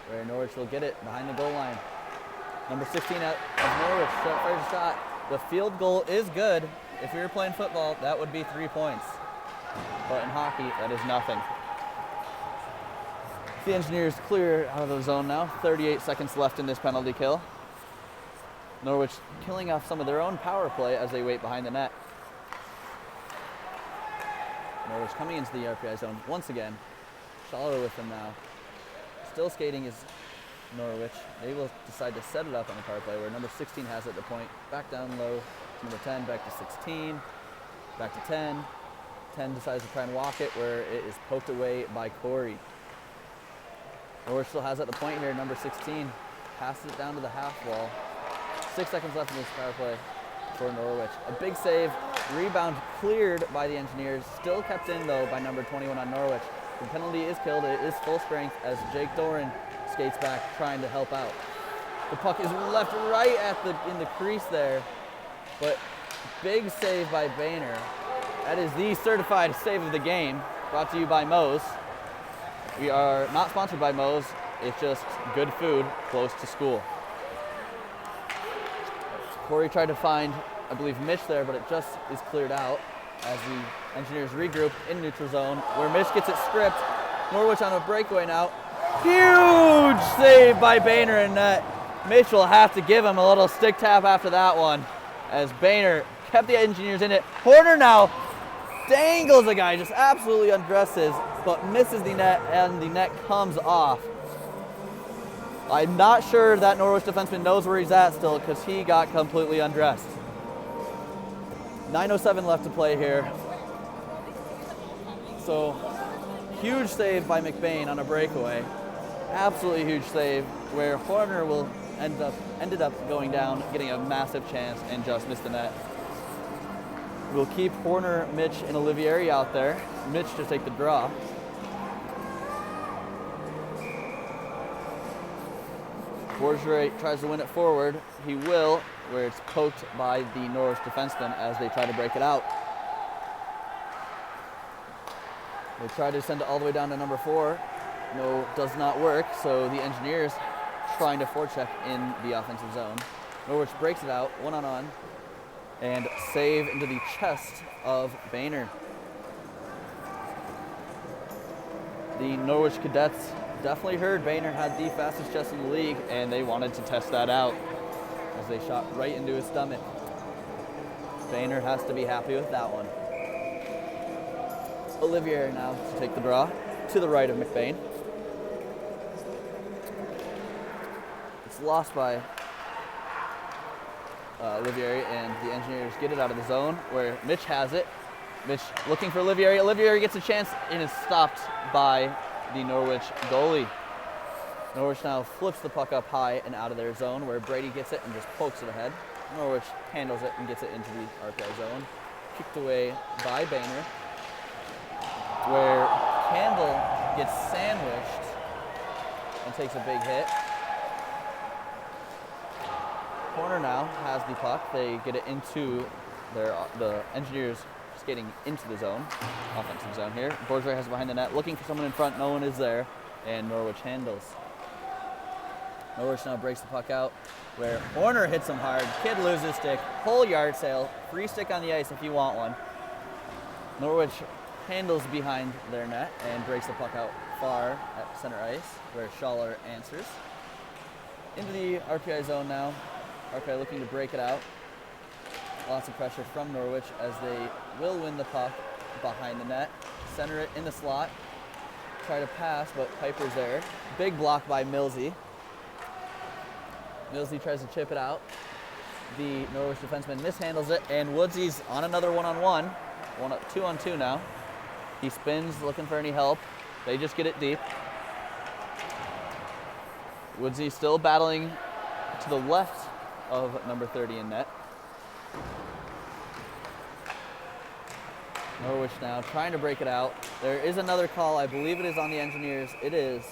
where Norwich will get it behind the goal line. Number 16 of Norwich fires a shot. The field goal is good. If we were playing football, that would be 3 points. But in hockey, that is nothing. The Engineers clear out of the zone now. 38 seconds left in this penalty kill. Norwich killing off some of their own power play as they wait behind the net. Norwich coming into the RPI zone once again. Schaller with them now. Still skating is Norwich. They will decide to set it up on the power play where number 16 has it at the point. Back down low to number 10, back to 16, back to 10. 10 decides to try and walk it where it is poked away by Corey. Norwich still has it at the point here. Number 16 passes it down to the half wall. 6 seconds left in this power play for Norwich. A big save, rebound cleared by the Engineers. Still kept in though by number 21 on Norwich. The penalty is killed. It is full strength as Jake Doran skates back trying to help out. The puck is left right in the crease there, but big save by Boehner. That is the certified save of the game, brought to you by Moe's. We are not sponsored by Moe's. It's just good food close to school. Corey tried to find, I believe, Mitch there, but it just is cleared out as the Engineers regroup in neutral zone, where Mitch gets it stripped. Norwich on a breakaway now. Huge save by Boehner in net. Mitch will have to give him a little stick tap after that one, as Boehner kept the Engineers in it. Horner now dangles a guy, just absolutely undresses, but misses the net, and the net comes off. I'm not sure that Norwich defenseman knows where he's at still because he got completely undressed. 9:07 left to play here. So, huge save by McBain on a breakaway. Absolutely huge save where Horner will ended up going down, getting a massive chance, and just missed the net. We'll keep Horner, Mitch, and Olivieri out there. Mitch to take the draw. Borgeret tries to win it forward. He will, where it's poked by the Norwich defenseman as they try to break it out. They try to send it all the way down to number 4. No, does not work, so the Engineers trying to forecheck in the offensive zone. Norwich breaks it out, one-on-one, and save into the chest of Boehner. The Norwich Cadets definitely heard Boehner had the fastest chest in the league, and they wanted to test that out as they shot right into his stomach. Boehner has to be happy with that one. Olivier now to take the draw to the right of McBain. It's lost by Olivieri, and the Engineers get it out of the zone where Mitch has it. Mitch looking for Olivieri. Olivieri gets a chance and is stopped by the Norwich goalie. Norwich now flips the puck up high and out of their zone where Brady gets it and just pokes it ahead. Norwich handles it and gets it into the RPI zone. Kicked away by Boehner, where Campbell gets sandwiched and takes a big hit. Corner now has the puck. They get it into the Engineers skating into the zone, offensive zone here. Borgeret has it behind the net, looking for someone in front. No one is there, and Norwich handles. Norwich now breaks the puck out, where Horner hits him hard. Kid loses stick, whole yard sale, free stick on the ice if you want one. Norwich handles behind their net and breaks the puck out far at center ice, where Schaller answers. Into the RPI zone now. RPI looking to break it out. Lots of pressure from Norwich as they will win the puck behind the net. Center it in the slot. Try to pass, but Piper's there. Big block by Millsy. Millsy tries to chip it out. The Norwich defenseman mishandles it, and Woodsy's on another one-on-one. 2-on-2 now. He spins, looking for any help. They just get it deep. Woodsy still battling to the left of number 30 in net. Norwich now trying to break it out. There is another call. I believe it is on the Engineers. It is.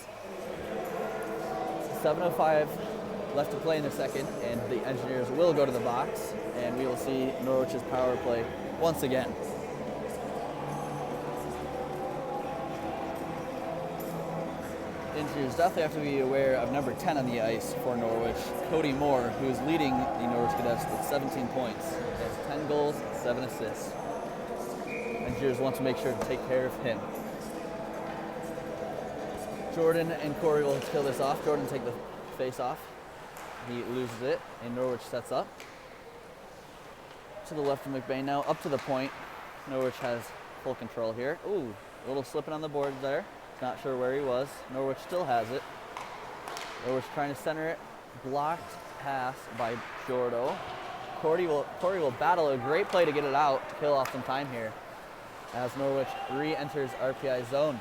7:05 left to play in the second, and the Engineers will go to the box, and we will see Norwich's power play once again. Engineers definitely have to be aware of number 10 on the ice for Norwich, Cody Moore, who is leading the Norwich Cadets with 17 points. He has 10 goals, 7 assists. Engineers want to make sure to take care of him. Jordan and Corey will kill this off. Jordan take the face off. He loses it, and Norwich sets up. To the left of McBain now, up to the point. Norwich has full control here. Ooh, a little slipping on the board there. Not sure where he was. Norwich still has it. Norwich trying to center it. Blocked pass by Jordo. Corey will battle a great play to get it out to kill off some time here as Norwich re-enters RPI zone.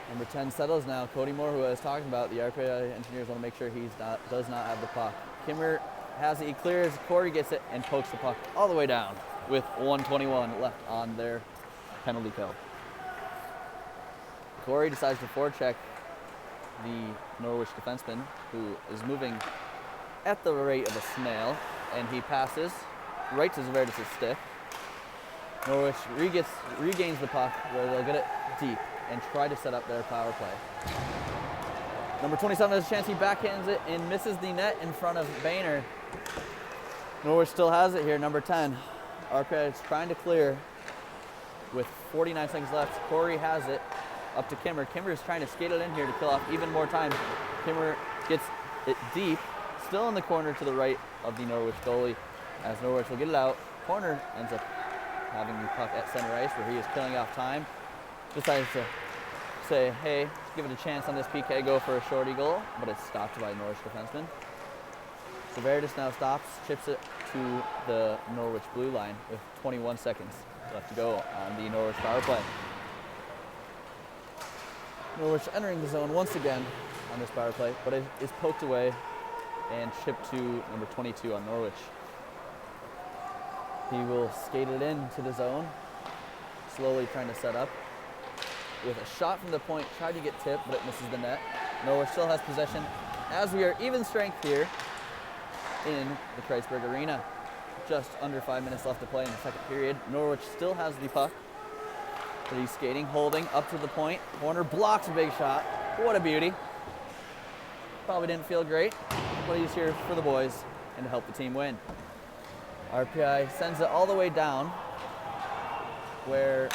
Number 10 settles now. Cody Moore, who I was talking about, the RPI engineers want to make sure he does not have the puck. Kimmer has it, he clears, Corey gets it and pokes the puck all the way down with 1:21 left on their penalty kill. Corey decides to forecheck the Norwich defenseman, who is moving at the rate of a snail, and he passes right to Zverdis' stick. Norwich regains the puck where they'll get it deep and try to set up their power play. Number 27 has a chance, he backhands it and misses the net in front of Boehner. Norwich still has it here, number 10. RPI is trying to clear with 49 seconds left. Corey has it up to Kimmer. Kimmer is trying to skate it in here to kill off even more time. Kimmer gets it deep, still in the corner to the right of the Norwich goalie, as Norwich will get it out. Corner ends up having the puck at center ice where he is killing off time. Decides to say, hey, give it a chance on this PK, go for a shorty goal, but it's stopped by Norwich defenseman. Zverdis now stops, chips it to the Norwich blue line with 21 seconds left to go on the Norwich power play. Norwich entering the zone once again on this power play, but it is poked away and chipped to number 22 on Norwich. He will skate it into the zone, slowly trying to set up. With a shot from the point, tried to get tipped, but it misses the net. Norwich still has possession as we are even strength here in the Kreisberg Arena. Just under 5 minutes left to play in the second period. Norwich still has the puck, but he's skating, holding up to the point. Corner blocks a big shot. What a beauty. Probably didn't feel great, but he's here for the boys and to help the team win. RPI sends it all the way down where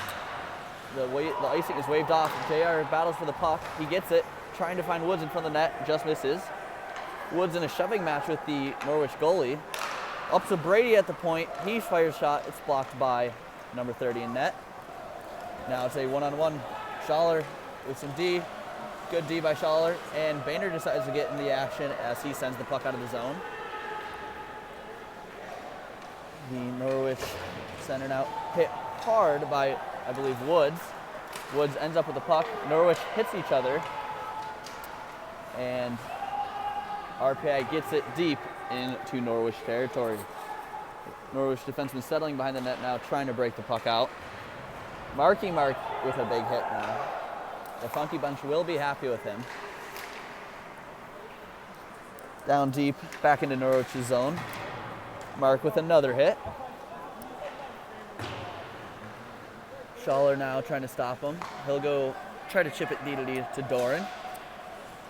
the icing is waved off. JR battles for the puck. He gets it, trying to find Woods in front of the net, just misses. Woods in a shoving match with the Norwich goalie. Up to Brady at the point. He fires shot. It's blocked by number 30 in net. Now it's a one-on-one. Schaller with some D. Good D by Schaller. And Boehner decides to get in the action as he sends the puck out of the zone. The Norwich center now hit hard by, I believe, Woods. Woods ends up with the puck. Norwich hits each other. And RPI gets it deep into Norwich territory. Norwich defenseman settling behind the net now, trying to break the puck out. Mark with a big hit now. The Funky Bunch will be happy with him. Down deep, back into Norwich's zone. Mark with another hit. Schaller now trying to stop him. He'll go try to chip it D to Doran.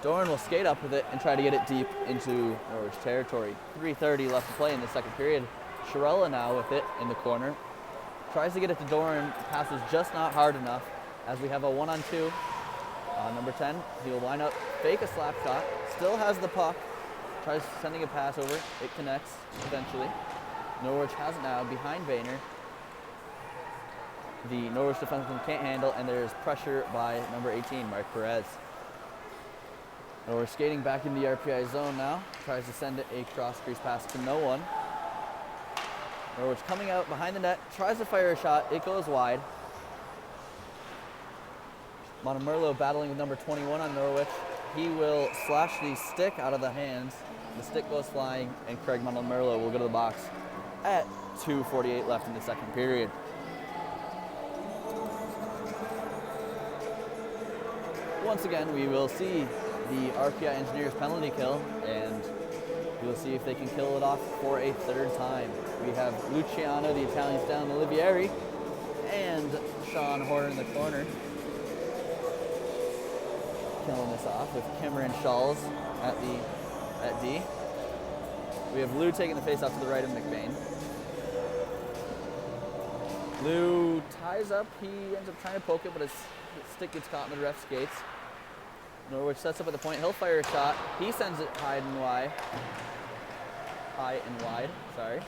Doran will skate up with it and try to get it deep into Norwich territory. 3:30 left to play in the second period. Sharella now with it in the corner. Tries to get it to Doran. Passes just not hard enough as we have a 1-on-2. Number 10, he'll line up, fake a slap shot. Still has the puck. Tries sending a pass over. It connects eventually. Norwich has it now behind Boehner. The Norwich defenseman can't handle, and there's pressure by number 18, Mark Perez. Norwich skating back in the RPI zone now. Tries to send a cross-crease pass to no one. Norwich coming out behind the net. Tries to fire a shot. It goes wide. Montemerlo battling with number 21 on Norwich. He will slash the stick out of the hands. The stick goes flying, and Craig Montemerlo will go to the box at 2:48 left in the second period. Once again, we will see the RPI Engineers penalty kill, and we'll see if they can kill it off for a third time. We have Luciano, the Italians down, Olivieri, and Sean Horner in the corner. Killing this off with Kimmer and Schulz at D. We have Lou taking the face off to the right of McBain. Lou ties up. He ends up trying to poke it, but his stick gets caught in the ref skates. Norwich sets up at the point. He'll fire a shot. He sends it high and wide. Sorry.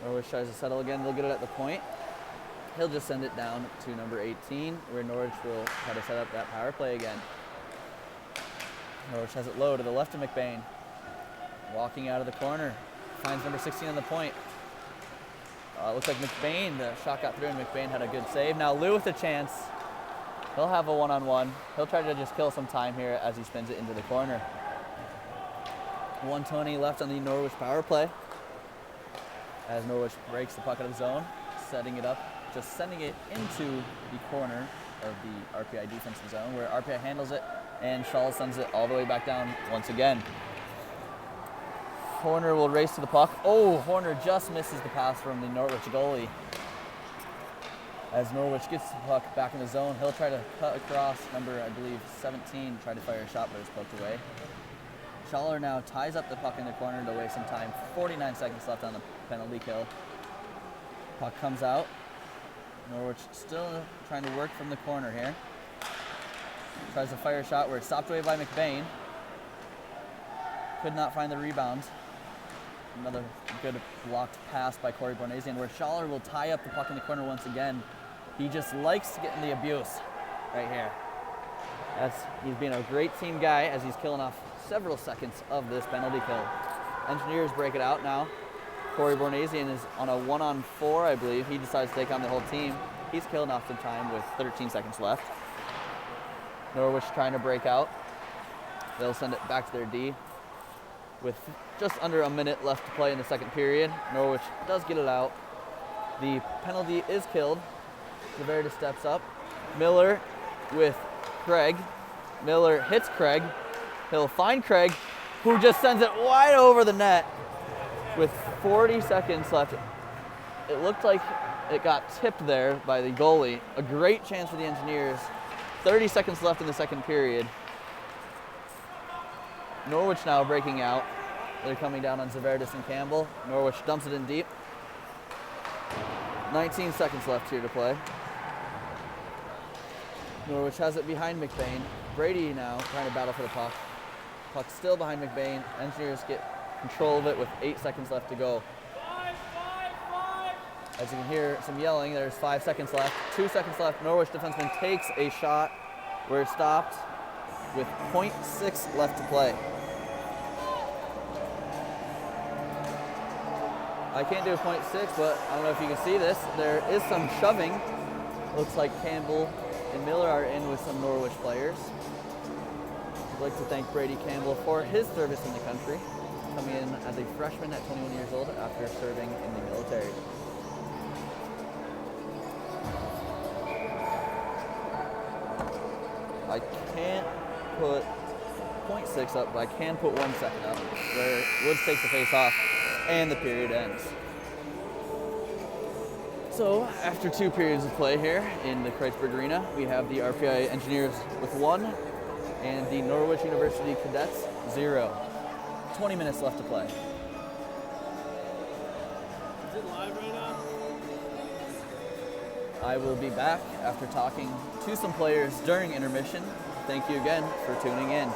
Norwich tries to settle again. They'll get it at the point. He'll just send it down to number 18, where Norwich will try to set up that power play again. Norwich has it low to the left of McBain. Walking out of the corner. Finds number 16 on the point. Looks like McBain, the shot got through and McBain had a good save. Now Lou with a chance. He'll have a one-on-one. He'll try to just kill some time here as he spins it into the corner. 1:20 left on the Norwich power play. As Norwich breaks the puck out of the zone, setting it up, just sending it into the corner of the RPI defensive zone where RPI handles it and Shaw sends it all the way back down once again. Horner will race to the puck. Oh, Horner just misses the pass from the Norwich goalie. As Norwich gets the puck back in the zone, he'll try to cut across number, I believe, 17, try to fire a shot, but it's poked away. Schaller now ties up the puck in the corner to waste some time. 49 seconds left on the penalty kill. Puck comes out. Norwich still trying to work from the corner here. Tries to fire a shot where it's stopped away by McBain. Could not find the rebound. Another good blocked pass by Corey Bornasian where Schaller will tie up the puck in the corner once again. He just likes getting the abuse right here. He's been a great team guy as he's killing off several seconds of this penalty kill. Engineers break it out now. Corey Bornasian is on a 1-on-4, I believe. He decides to take on the whole team. He's killing off some time with 13 seconds left. Norwich trying to break out. They'll send it back to their D. With just under a minute left to play in the second period, Norwich does get it out. The penalty is killed. Zaverdis steps up. Miller with Craig. Miller hits Craig. He'll find Craig, who just sends it wide over the net with 40 seconds left. It looked like it got tipped there by the goalie. A great chance for the Engineers. 30 seconds left in the second period. Norwich now breaking out. They're coming down on Zaverdis and Campbell. Norwich dumps it in deep. 19 seconds left here to play. Norwich has it behind McBain. Brady now trying to battle for the puck. Puck still behind McBain. Engineers get control of it with 8 seconds left to go. As you can hear some yelling, there's 5 seconds left. 2 seconds left. Norwich defenseman takes a shot where it stopped with 0.6 left to play. I can't do a 0.6, but I don't know if you can see this. There is some shoving. Looks like Campbell and Miller are in with some Norwich players. I'd like to thank Brady Campbell for his service in the country, coming in as a freshman at 21 years old after serving in the military. I can't put 0.6 up, but I can put 1 second up, where Woods takes the face off and the period ends. So after 2 periods of play here in the Kreuzberg Arena, we have the RPI Engineers with 1 and the Norwich University Cadets 0. 20 minutes left to play. Is it live right now? I will be back after talking to some players during intermission. Thank you again for tuning in.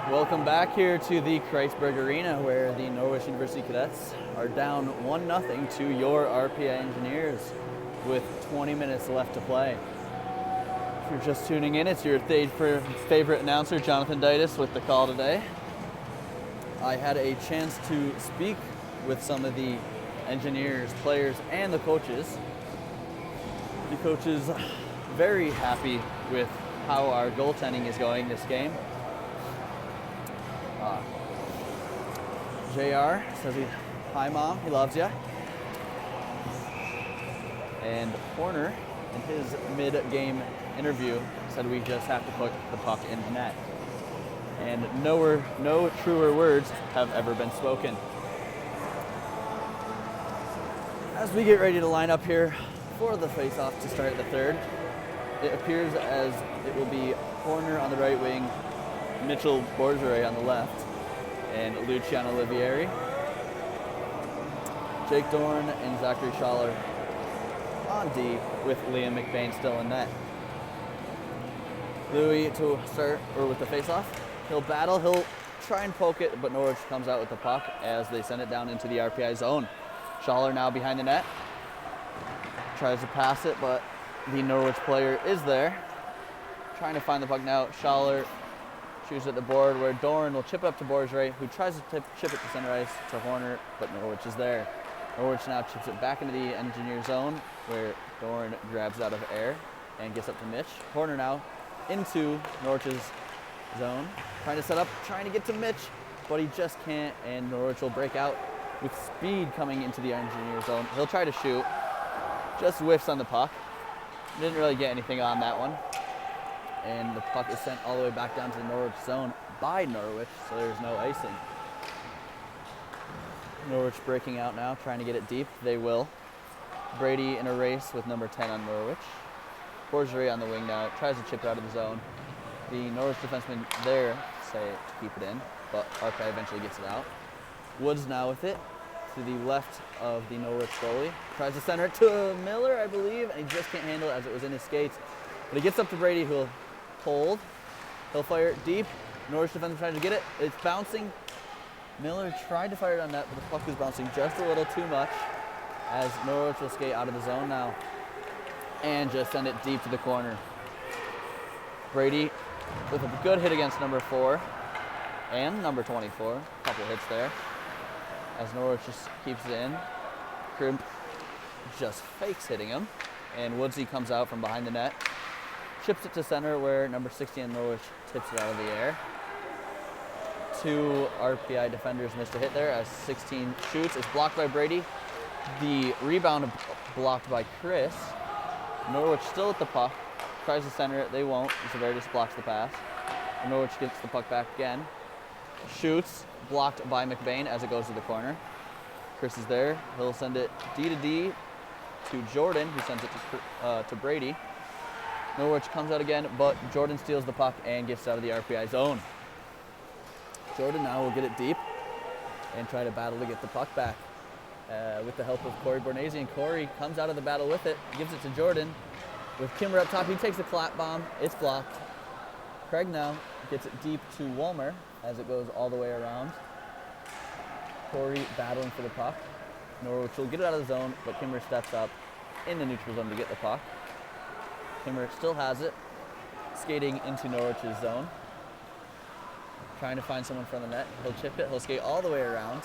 Welcome back here to the Kreisberg Arena, where the Norwich University Cadets are down 1-0 to your RPI Engineers with 20 minutes left to play. If you're just tuning in, it's your favorite announcer, Jonathan Ditas, with the call today. I had a chance to speak with some of the engineers, players, and the coaches. The coaches very happy with how our goaltending is going this game. JR says, hi Mom, he loves ya. And Horner, in his mid-game interview, said we just have to put the puck in the net. And no truer words have ever been spoken. As we get ready to line up here for the face-off to start the third, it appears as it will be Horner on the right wing, Mitchell Borgere on the left, and Luciano Olivieri. Jake Dorn and Zachary Schaller on D, with Liam McBain still in net. Louis to start, or with the face-off. He'll battle, he'll try and poke it, but Norwich comes out with the puck as they send it down into the RPI zone. Schaller now behind the net. Tries to pass it, but the Norwich player is there. Trying to find the puck now. Schaller shoots at the board, where Dorn will chip it up to Borgere, who tries to chip it to center ice to Horner, but Norwich is there. Norwich now chips it back into the engineer zone, where Dorn grabs it out of air and gets up to Mitch. Horner now into Norwich's zone, trying to set up, trying to get to Mitch, but he just can't, and Norwich will break out with speed coming into the engineer zone. He'll try to shoot, just whiffs on the puck. Didn't really get anything on that one. And the puck is sent all the way back down to the Norwich zone by Norwich, so there's no icing. Norwich breaking out now, trying to get it deep. They will. Brady in a race with number 10 on Norwich. Borgere on the wing now, tries to chip it out of the zone. The Norwich defenseman there say to keep it in, but RPI eventually gets it out. Woods now with it to the left of the Norwich goalie. Tries to center it to Miller, I believe, and he just can't handle it as it was in his skates. But he gets up to Brady, who'll hold. He'll fire it deep. Norwich defenseman trying to get it. It's bouncing. Miller tried to fire it on net, but the puck is bouncing just a little too much as Norwich will skate out of the zone now and just send it deep to the corner. Brady with a good hit against number 4 and number 24. A couple hits there as Norwich just keeps it in. Crimp just fakes hitting him, and Woodsy comes out from behind the net. Chips it to center, where number 60 in Norwich tips it out of the air. 2 RPI defenders missed a hit there as 16 shoots. It's blocked by Brady. The rebound blocked by Chris. Norwich still at the puck. Tries to center it. They won't. Zaverdis blocks the pass. Norwich gets the puck back again. Shoots. Blocked by McBain as it goes to the corner. Chris is there. He'll send it D to D to Jordan, who sends it to Brady. Norwich comes out again, but Jordan steals the puck and gets out of the RPI zone. Jordan now will get it deep and try to battle to get the puck back with the help of Corey Bornese, and Corey comes out of the battle with it, gives it to Jordan. With Kimmer up top, he takes the clap bomb. It's blocked. Craig now gets it deep to Wolmer as it goes all the way around. Corey battling for the puck. Norwich will get it out of the zone, but Kimmer steps up in the neutral zone to get the puck. Kimmer still has it, skating into Norwich's zone. Trying to find someone from the net. He'll chip it, he'll skate all the way around.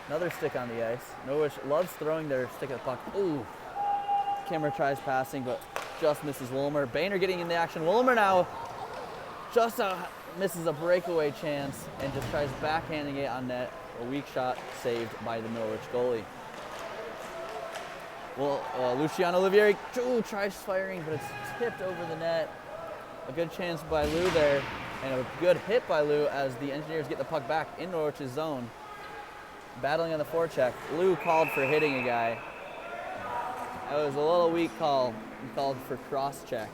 Another stick on the ice. Norwich loves throwing their stick at the puck. Ooh. Kimmer tries passing, but just misses Wolmer. Boehner getting in the action. Wolmer now just misses a breakaway chance and just tries backhanding it on net. A weak shot saved by the Norwich goalie. Well, Luciano Olivieri tries firing, but it's tipped over the net. A good chance by Lou there, and a good hit by Lou as the Engineers get the puck back in Norwich's zone. Battling on the forecheck. Lou called for hitting a guy. That was a little weak call. He called for cross-check.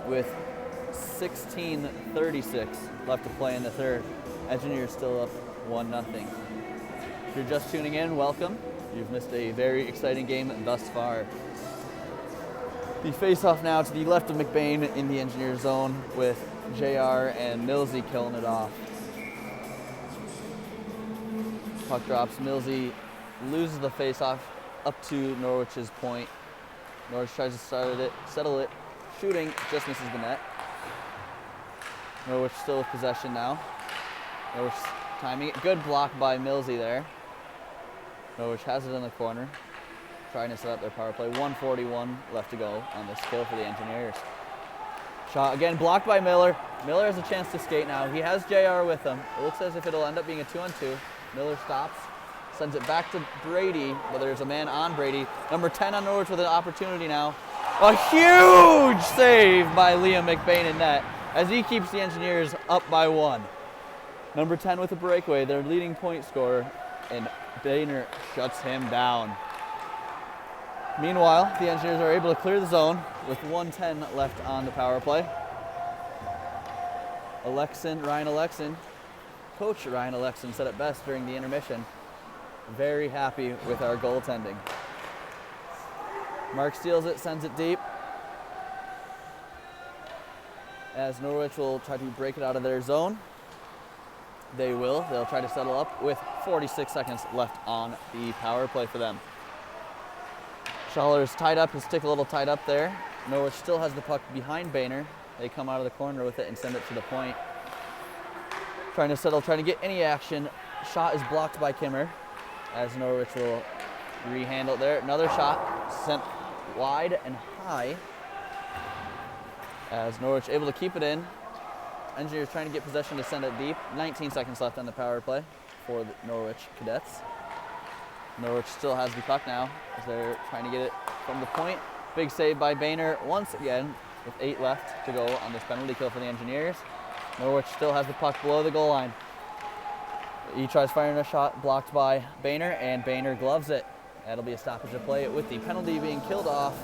With 16:36 left to play in the third, Engineers still up 1-0. If you're just tuning in, welcome. You've missed a very exciting game thus far. The face-off now to the left of McBain in the engineer zone with JR and Millsy killing it off. Puck drops. Millsy loses the face-off up to Norwich's point. Norwich tries to settle it. Shooting, just misses the net. Norwich still with possession now. Norwich timing it. Good block by Millsy there. Norwich has it in the corner. Trying to set up their power play. 1:41 left to go on this kill for the Engineers. Shot again blocked by Miller. Miller has a chance to skate now. He has JR with him. It looks as if it'll end up being a 2-on-2. Miller stops, sends it back to Brady, but there's a man on Brady. Number 10 on Norwich with an opportunity now. A huge save by Liam McBain in net as he keeps the Engineers up by 1. Number 10 with a breakaway, their leading point scorer, and Boehner shuts him down. Meanwhile, the Engineers are able to clear the zone with 1:10 left on the power play. Ryan Alexson, Coach Ryan Alexson said it best during the intermission. Very happy with our goaltending. Mark steals it, sends it deep. As Norwich will try to break it out of their zone. They will. They'll try to settle up with 46 seconds left on the power play for them. Schaller's tied up, his stick a little tied up there. Norwich still has the puck behind Boehner. They come out of the corner with it and send it to the point. Trying to settle, trying to get any action. Shot is blocked by Kimmer as Norwich will rehandle it there. Another shot sent wide and high as Norwich able to keep it in. Engineers trying to get possession to send it deep. 19 seconds left on the power play for the Norwich Cadets. Norwich still has the puck now as they're trying to get it from the point. Big save by Boehner once again with 8 left to go on this penalty kill for the Engineers. Norwich still has the puck below the goal line. He tries firing a shot blocked by Boehner, and Boehner gloves it. That'll be a stoppage of play with the penalty being killed off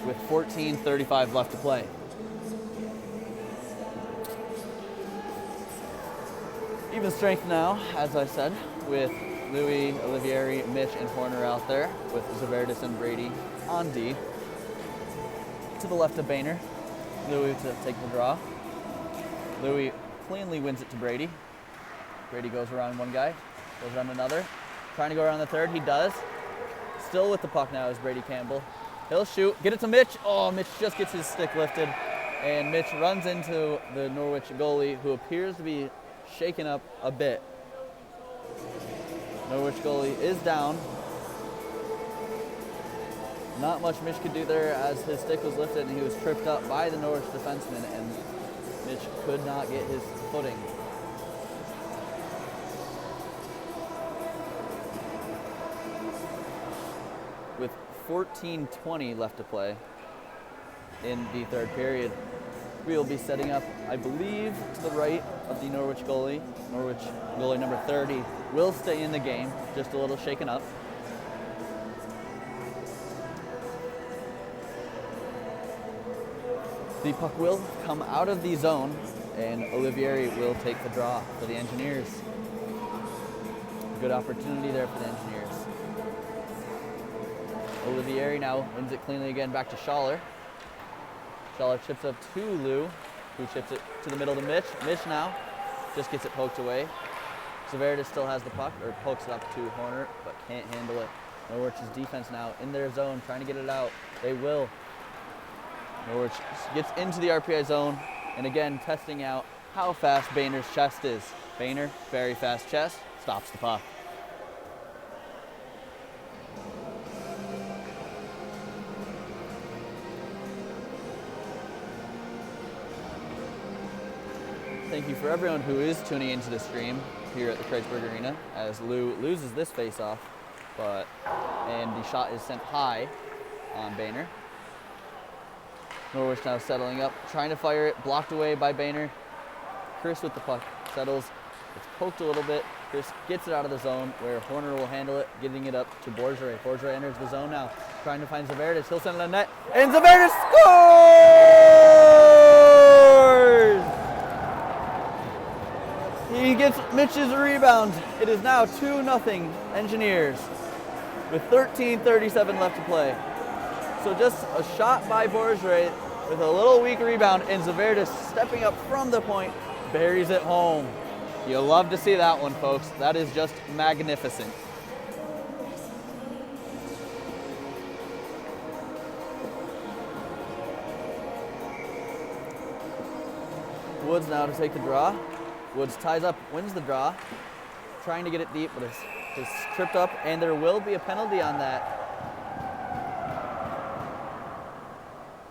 with 14:35 left to play. Even strength now, as I said, with Louis, Olivieri, Mitch, and Horner out there, with Zaverdis and Brady on D. To the left of Boehner, Louis to take the draw. Louis cleanly wins it to Brady. Brady goes around one guy, goes around another. Trying to go around the third, he does. Still with the puck now is Brady Campbell. He'll shoot, get it to Mitch. Oh, Mitch just gets his stick lifted. And Mitch runs into the Norwich goalie, who appears to be shaken up a bit. Norwich goalie is down. Not much Mitch could do there as his stick was lifted and he was tripped up by the Norwich defenseman, and Mitch could not get his footing. With 14:20 left to play in the third period, we will be setting up, I believe, to the right of the Norwich goalie. Norwich goalie number 30 will stay in the game, just a little shaken up. The puck will come out of the zone, and Olivieri will take the draw for the Engineers. Good opportunity there for the Engineers. Olivieri now wins it cleanly again back to Schaller. Schaller chips up to Lou, who chips it to the middle to Mitch. Mitch now just gets it poked away. Zaverdis still has the puck, or pokes it up to Horner, but can't handle it. Norwich's defense now in their zone, trying to get it out. They will. Norwich gets into the RPI zone, and again, testing out how fast Boehner's chest is. Boehner, very fast chest, stops the puck. Thank you for everyone who is tuning into the stream here at the Kreisberg Arena as Lou loses this face-off, and the shot is sent high on Boehner. Norwich now settling up, trying to fire it, blocked away by Boehner. Chris with the puck, settles, it's poked a little bit. Chris gets it out of the zone where Horner will handle it, getting it up to Bourgeois. Bourgeois enters the zone now, trying to find Zaverdis. He'll send it on net, and Zaverdis scores! He gets Mitch's rebound. It is now 2-0 Engineers with 13:37 left to play. So just a shot by Borgere with a little weak rebound, and Zaverdis stepping up from the point, buries it home. You'll love to see that one, folks. That is just magnificent. Woods now to take the draw. Woods ties up, wins the draw, trying to get it deep, but it's tripped up, and there will be a penalty on that.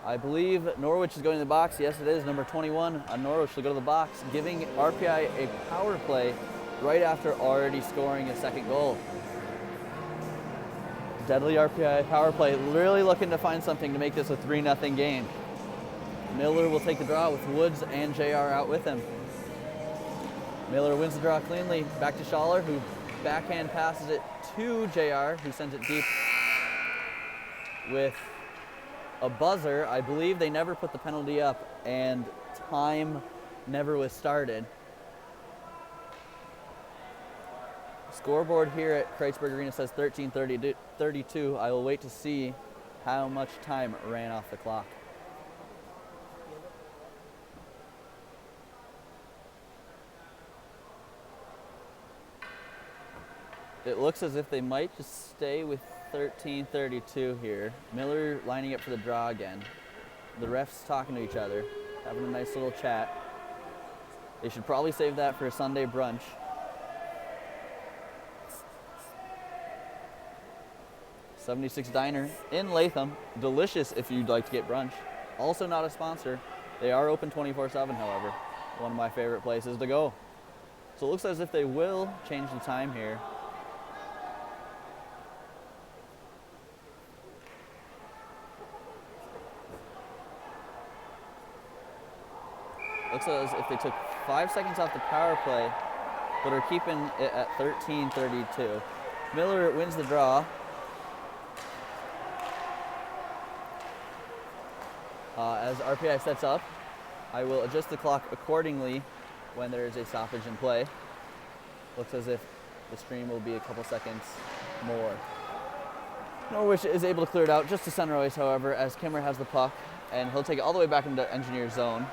I believe Norwich is going to the box. Yes, it is. Number 21 on Norwich will go to the box, giving RPI a power play right after already scoring a second goal. Deadly RPI power play, really looking to find something to make this a 3-0 game. Miller will take the draw with Woods and JR out with him. Miller wins the draw cleanly. Back to Schaller, who backhand passes it to JR, who sends it deep with a buzzer. I believe they never put the penalty up, and time never was started. Scoreboard here at Kreitzberg Arena says 13:32. I will wait to see how much time ran off the clock. It looks as if they might just stay with 13:32 here. Miller lining up for the draw again. The refs talking to each other, having a nice little chat. They should probably save that for a Sunday brunch. '76 Diner in Latham. Delicious if you'd like to get brunch. Also not a sponsor. They are open 24/7, however. One of my favorite places to go. So it looks as if they will change the time here. Looks as if they took 5 seconds off the power play, but are keeping it at 13:32. Miller wins the draw. As RPI sets up, I will adjust the clock accordingly when there is a stoppage in play. Looks as if the stream will be a couple seconds more. Norwich is able to clear it out just to center ice, however, as Kimmer has the puck, and he'll take it all the way back into Engineer zone,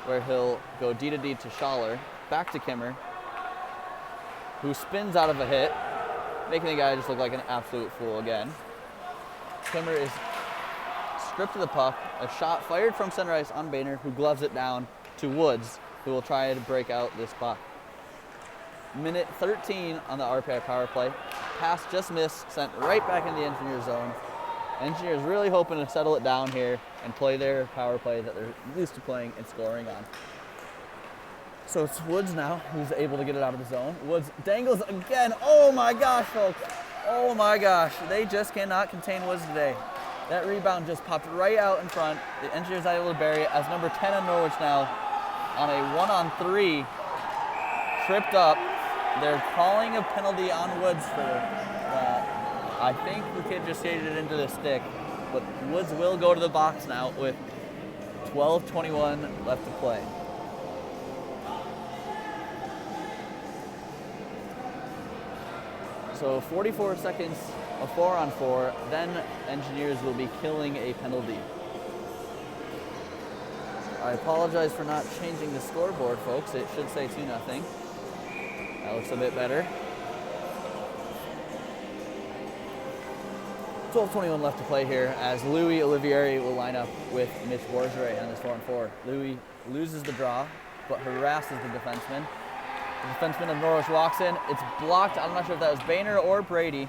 where he'll go D to D to Schaller, back to Kimmer, who spins out of a hit, making the guy just look like an absolute fool again. Kimmer is stripped of the puck, a shot fired from center ice on Boehner, who gloves it down to Woods, who will try to break out this puck. Minute 13 on the RPI power play. Pass just missed, sent right back in the Engineer zone. Engineers really hoping to settle it down here and play their power play that they're used to playing and scoring on. So it's Woods now who's able to get it out of the zone. Woods dangles again. Oh my gosh, folks. Oh my gosh. They just cannot contain Woods today. That rebound just popped right out in front. The Engineers are able to bury it as number 10 on Norwich now on a 1-on-3 tripped up. They're calling a penalty on Woods for that. I think the kid just skated it into the stick, but Woods will go to the box now with 12:21 left to play. So 44 seconds, a 4-on-4, then Engineers will be killing a penalty. I apologize for not changing the scoreboard, folks. It should say 2-0. That looks a bit better. 12:21 left to play here as Louis Olivieri will line up with Mitch Borgere on this 4-on-4. Louis loses the draw, but harasses the defenseman. The defenseman of Norwich walks in. It's blocked. I'm not sure if that was Boehner or Brady,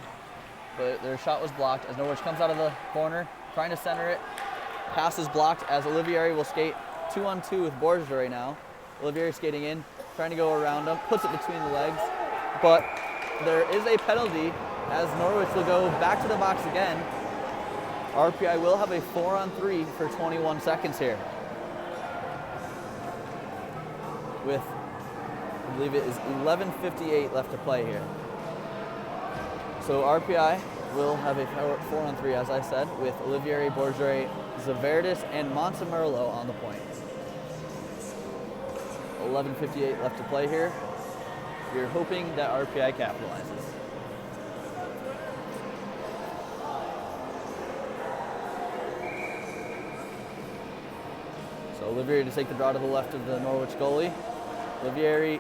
but their shot was blocked as Norwich comes out of the corner, trying to center it. Pass is blocked as Olivieri will skate 2-on-2 with Borgere now. Olivieri skating in, trying to go around him, puts it between the legs, but there is a penalty as Norwich will go back to the box again. RPI will have a 4-on-3 for 21 seconds here. With, I believe it is 11:58 left to play here. So RPI will have a 4-on-3, as I said, with Olivieri, Borgere, Zaverdis, and Montemerlo on the point. 11:58 left to play here. We're hoping that RPI capitalizes. Olivieri to take the draw to the left of the Norwich goalie. Olivieri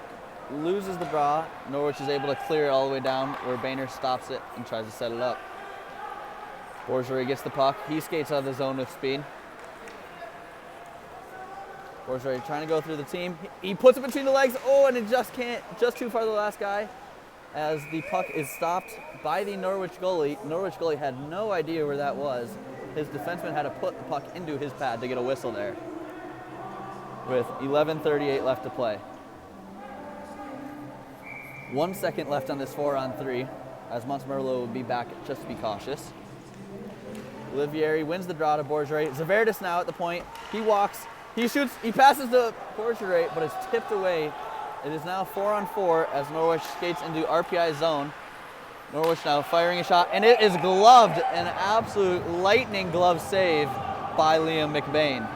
loses the draw. Norwich is able to clear it all the way down where Boehner stops it and tries to set it up. Borgery gets the puck. He skates out of the zone with speed. Borgery trying to go through the team. He puts it between the legs. Oh, and it just can't. Just too far the last guy. As the puck is stopped by the Norwich goalie. Norwich goalie had no idea where that was. His defenseman had to put the puck into his pad to get a whistle there. With 11:38 left to play. 1 second left on this 4-on-3, as Montemerlo will be back just to be cautious. Olivieri wins the draw to Borgery. Zaverdis now at the point. He walks, he shoots, he passes to Borgery, but it's tipped away. It is now 4-on-4 as Norwich skates into RPI zone. Norwich now firing a shot, and it is gloved, an absolute lightning glove save by Liam McBain.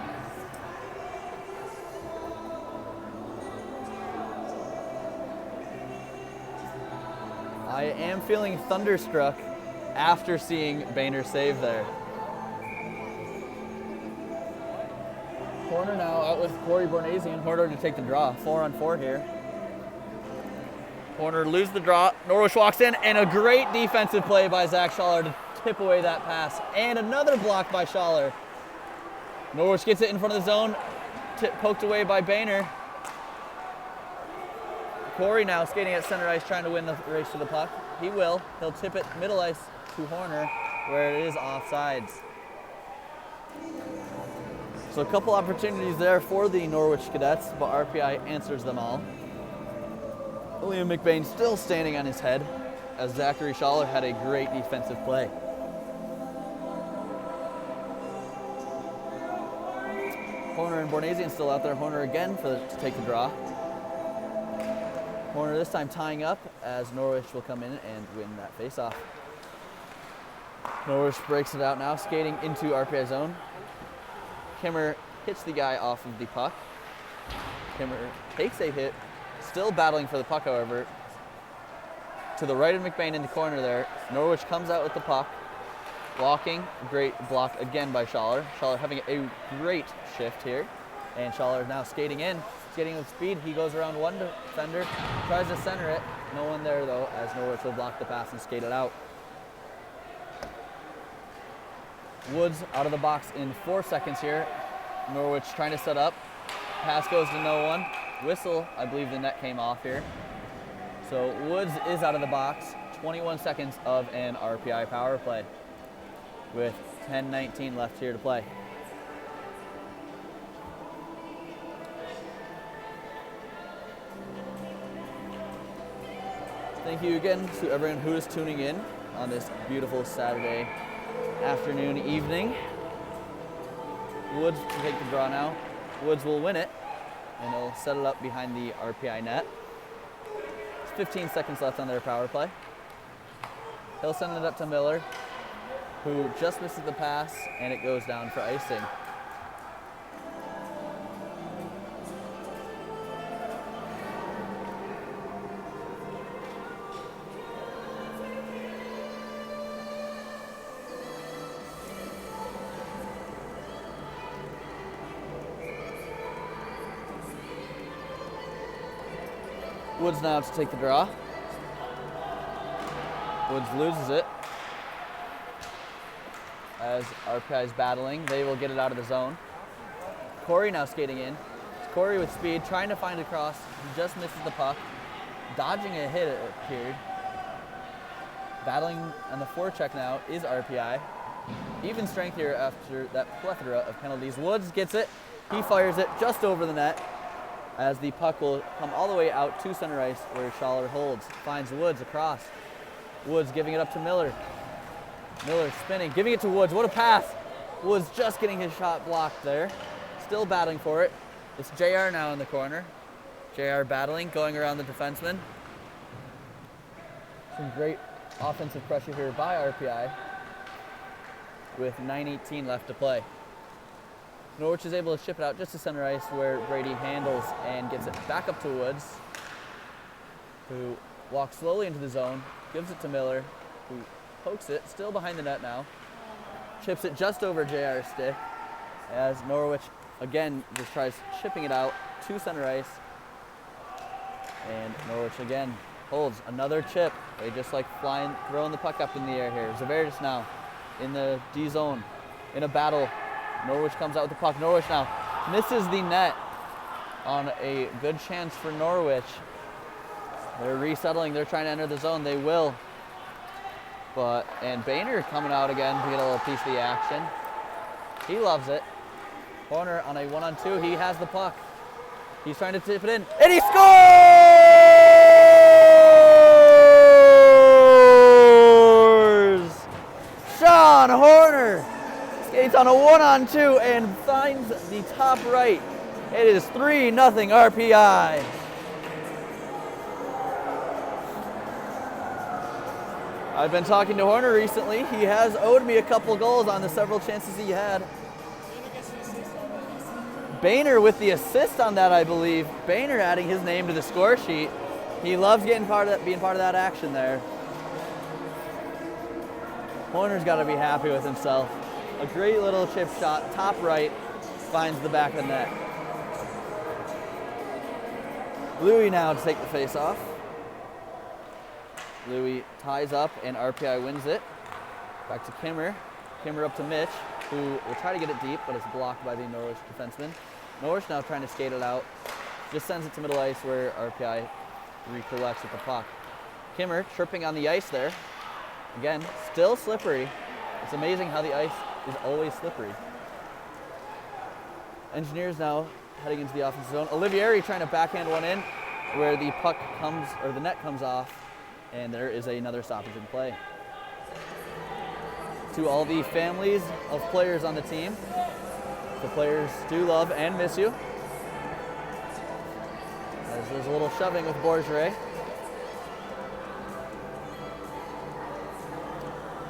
I am feeling thunderstruck after seeing Boehner save there. Horner now out with Corey Bornese and Horner to take the draw. 4-on-4 here. Horner loses the draw. Norwich walks in, and a great defensive play by Zach Schaller to tip away that pass. And another block by Schaller. Norwich gets it in front of the zone, poked away by Boehner. Corey now skating at center ice trying to win the race to the puck. He will. He'll tip it middle ice to Horner where it is offsides. So a couple opportunities there for the Norwich Cadets, but RPI answers them all. Liam McBain still standing on his head as Zachary Schaller had a great defensive play. Horner and Bornesian still out there. Horner again to take the draw. Horner this time tying up as Norwich will come in and win that faceoff. Norwich breaks it out now, skating into RPI zone. Kimmer hits the guy off of the puck. Kimmer takes a hit, still battling for the puck, however. To the right of McBain in the corner there. Norwich comes out with the puck. Blocking, great block again by Schaller. Schaller having a great shift here. And Schaller now skating in. Skating with speed, he goes around one defender, tries to center it. No one there though, as Norwich will block the pass and skate it out. Woods out of the box in 4 seconds here. Norwich trying to set up. Pass goes to no one. Whistle, I believe the net came off here. So Woods is out of the box. 21 seconds of an RPI power play with 10:19 left here to play. Thank you again to everyone who is tuning in on this beautiful Saturday afternoon, evening. Woods will take the draw now. Woods will win it, and he'll set it up behind the RPI net. It's 15 seconds left on their power play. He'll send it up to Miller, who just misses the pass, and it goes down for icing. Woods now to take the draw. Woods loses it. As RPI is battling, they will get it out of the zone. Corey now skating in. Corey with speed, trying to find a cross. He just misses the puck. Dodging a hit, it appeared. Battling on the forecheck now is RPI. Even strength here after that plethora of penalties. Woods gets it. He fires it just over the net, as the puck will come all the way out to center ice where Schaller holds. Finds Woods across. Woods giving it up to Miller. Miller spinning, giving it to Woods. What a pass. Woods just getting his shot blocked there. Still battling for it. It's JR now in the corner. JR battling, going around the defenseman. Some great offensive pressure here by RPI with 9:18 left to play. Norwich is able to ship it out just to center ice where Brady handles and gets it back up to Woods, who walks slowly into the zone, gives it to Miller, who pokes it, still behind the net now, chips it just over JR's stick as Norwich again just tries chipping it out to center ice. And Norwich again holds another chip. They just like throwing the puck up in the air here. Zaverdis now in the D zone in a battle. Norwich comes out with the puck. Norwich now misses the net on a good chance for Norwich. They're resettling. They're trying to enter the zone. They will. And Boehner coming out again to get a little piece of the action. He loves it. Horner on a 1-on-2. He has the puck. He's trying to tip it in. And he scores! Sean Horner skates on a 1-on-2 and finds the top right. It is 3-0 RPI. I've been talking to Horner recently. He has owed me a couple goals on the several chances he had. Boehner with the assist on that, I believe. Boehner adding his name to the score sheet. He loves being part of that action there. Horner's got to be happy with himself. A great little chip shot, top right, finds the back of the net. Louis now to take the face off. Louis ties up and RPI wins it. Back to Kimmer. Kimmer up to Mitch, who will try to get it deep, but is blocked by the Norwich defenseman. Norwich now trying to skate it out. Just sends it to middle ice where RPI recollects with the puck. Kimmer tripping on the ice there. Again, still slippery. It's amazing how the ice is always slippery. Engineers now heading into the offensive zone. Olivieri trying to backhand one in where the puck comes, or the net comes off, and there is another stoppage in play. To all the families of players on the team, the players do love and miss you. As there's a little shoving with Bourgeois.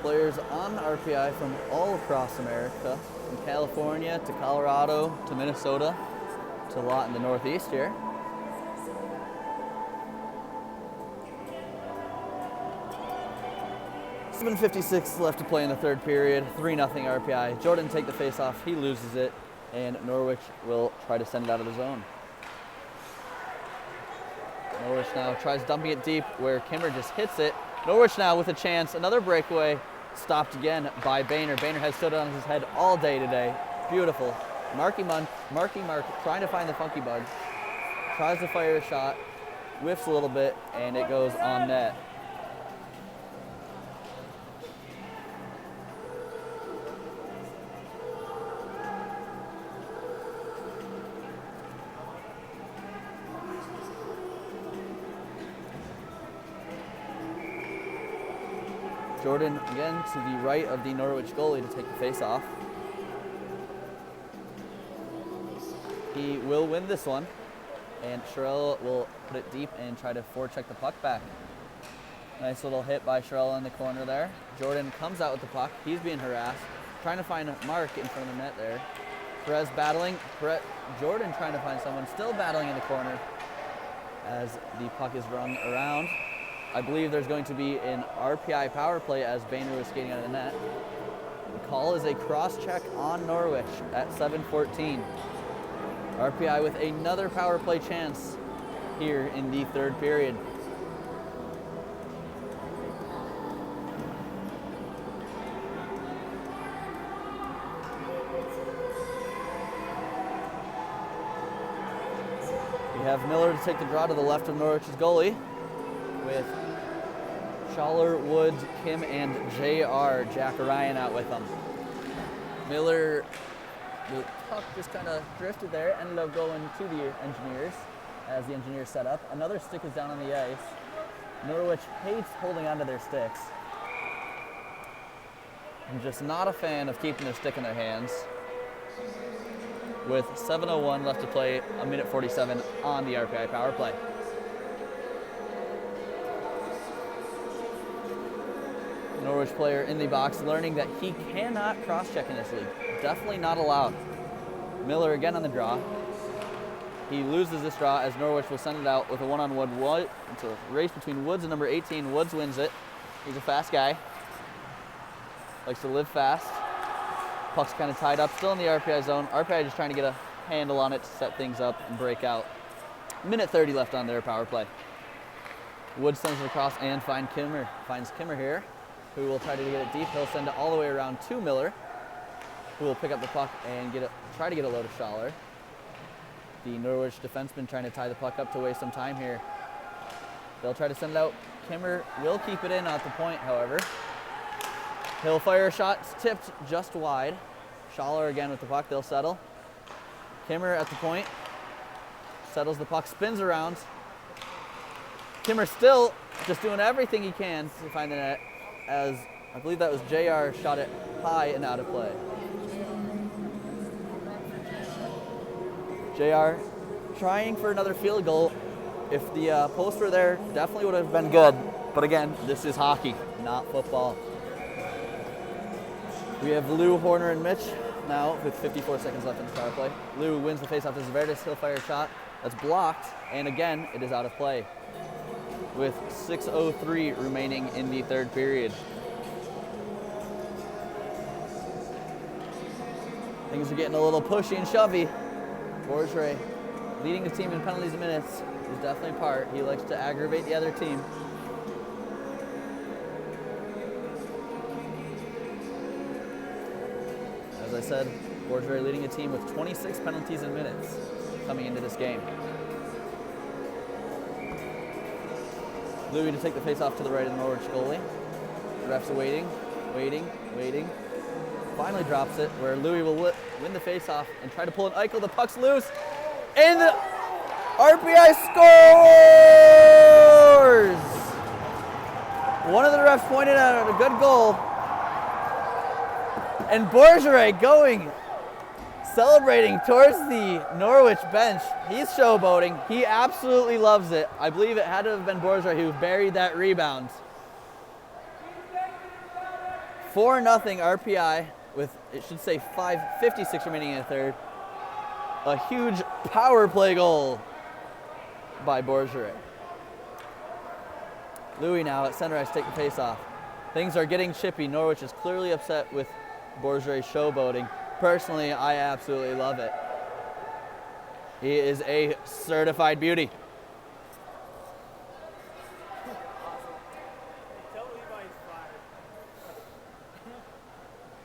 Players on RPI from all across America, from California to Colorado to Minnesota to a lot in the Northeast here. .56 left to play in the third period, 3-0 RPI. Jordan take the face off, he loses it, and Norwich will try to send it out of the zone. Norwich now tries dumping it deep where Kimmer just hits it. Norwich now with a chance, another breakaway, stopped again by Boehner. Boehner has stood on his head all day today. Beautiful. Marky Mark trying to find the funky bug. Tries to fire a shot, whiffs a little bit, and it goes on net. Jordan again to the right of the Norwich goalie to take the face off. He will win this one, and Sherrill will put it deep and try to forecheck the puck back. Nice little hit by Sherrill in the corner there. Jordan comes out with the puck. He's being harassed, trying to find Mark in front of the net there. Perez battling. Jordan trying to find someone, still battling in the corner as the puck is run around. I believe there's going to be an RPI power play as Boehner was skating out of the net. The call is a cross-check on Norwich at 7:14. RPI with another power play chance here in the third period. We have Miller to take the draw to the left of Norwich's goalie, with Schaller, Woods, Kim, and JR, Jack Ryan out with them. Miller, the puck just kind of drifted there, ended up going to the Engineers as the Engineers set up. Another stick is down on the ice. Norwich hates holding onto their sticks. I'm just not a fan of keeping their stick in their hands. With 7:01 left to play, 1:47 on the RPI power play. Norwich player in the box learning that he cannot cross-check in this league. Definitely not allowed. Miller again on the draw. He loses this draw as Norwich will send it out with a one-on-one. It's a race between Woods and number 18. Woods wins it. He's a fast guy. Likes to live fast. Puck's kind of tied up, still in the RPI zone. RPI just trying to get a handle on it to set things up and break out. Minute 30 left on their power play. Wood sends it across and finds Kimmer here, who will try to get it deep. He'll send it all the way around to Miller, who will pick up the puck and try to get a load of Schaller. The Norwich defenseman trying to tie the puck up to waste some time here. They'll try to send it out. Kimmer will keep it in at the point, however. He'll fire a shot, it's tipped just wide. Schaller again with the puck, they'll settle. Kimmer at the point, settles the puck, spins around. Kimmer still just doing everything he can to find the net, as I believe that was JR shot it high and out of play. JR trying for another field goal. If the post were there, definitely would have been good. But again, this is hockey, not football. We have Lou, Horner, and Mitch now with 54 seconds left in the power play. Lou wins the faceoff to Zaverdis. He'll fire a shot. That's blocked, and again, it is out of play with 6:03 remaining in the third period. Things are getting a little pushy and shovey. Borgere leading the team in penalties and minutes is definitely a part. He likes to aggravate the other team. As I said, Borgere leading a team with 26 penalties and minutes coming into this game. Louis to take the face off to the right of the Norwich goalie. The ref's waiting. Finally drops it, where Louis will win the face-off and try to pull an Eichel. The puck's loose, and the RPI scores! One of the refs pointed out a good goal, and Borgere celebrating towards the Norwich bench. He's showboating. He absolutely loves it. I believe it had to have been Borgere who buried that rebound. 4-0 RPI. With, it should say 5:56 remaining in the third. A huge power play goal by Borgere. Louis now at center ice, take the face off. Things are getting chippy. Norwich is clearly upset with Borgere showboating. Personally, I absolutely love it. He is a certified beauty.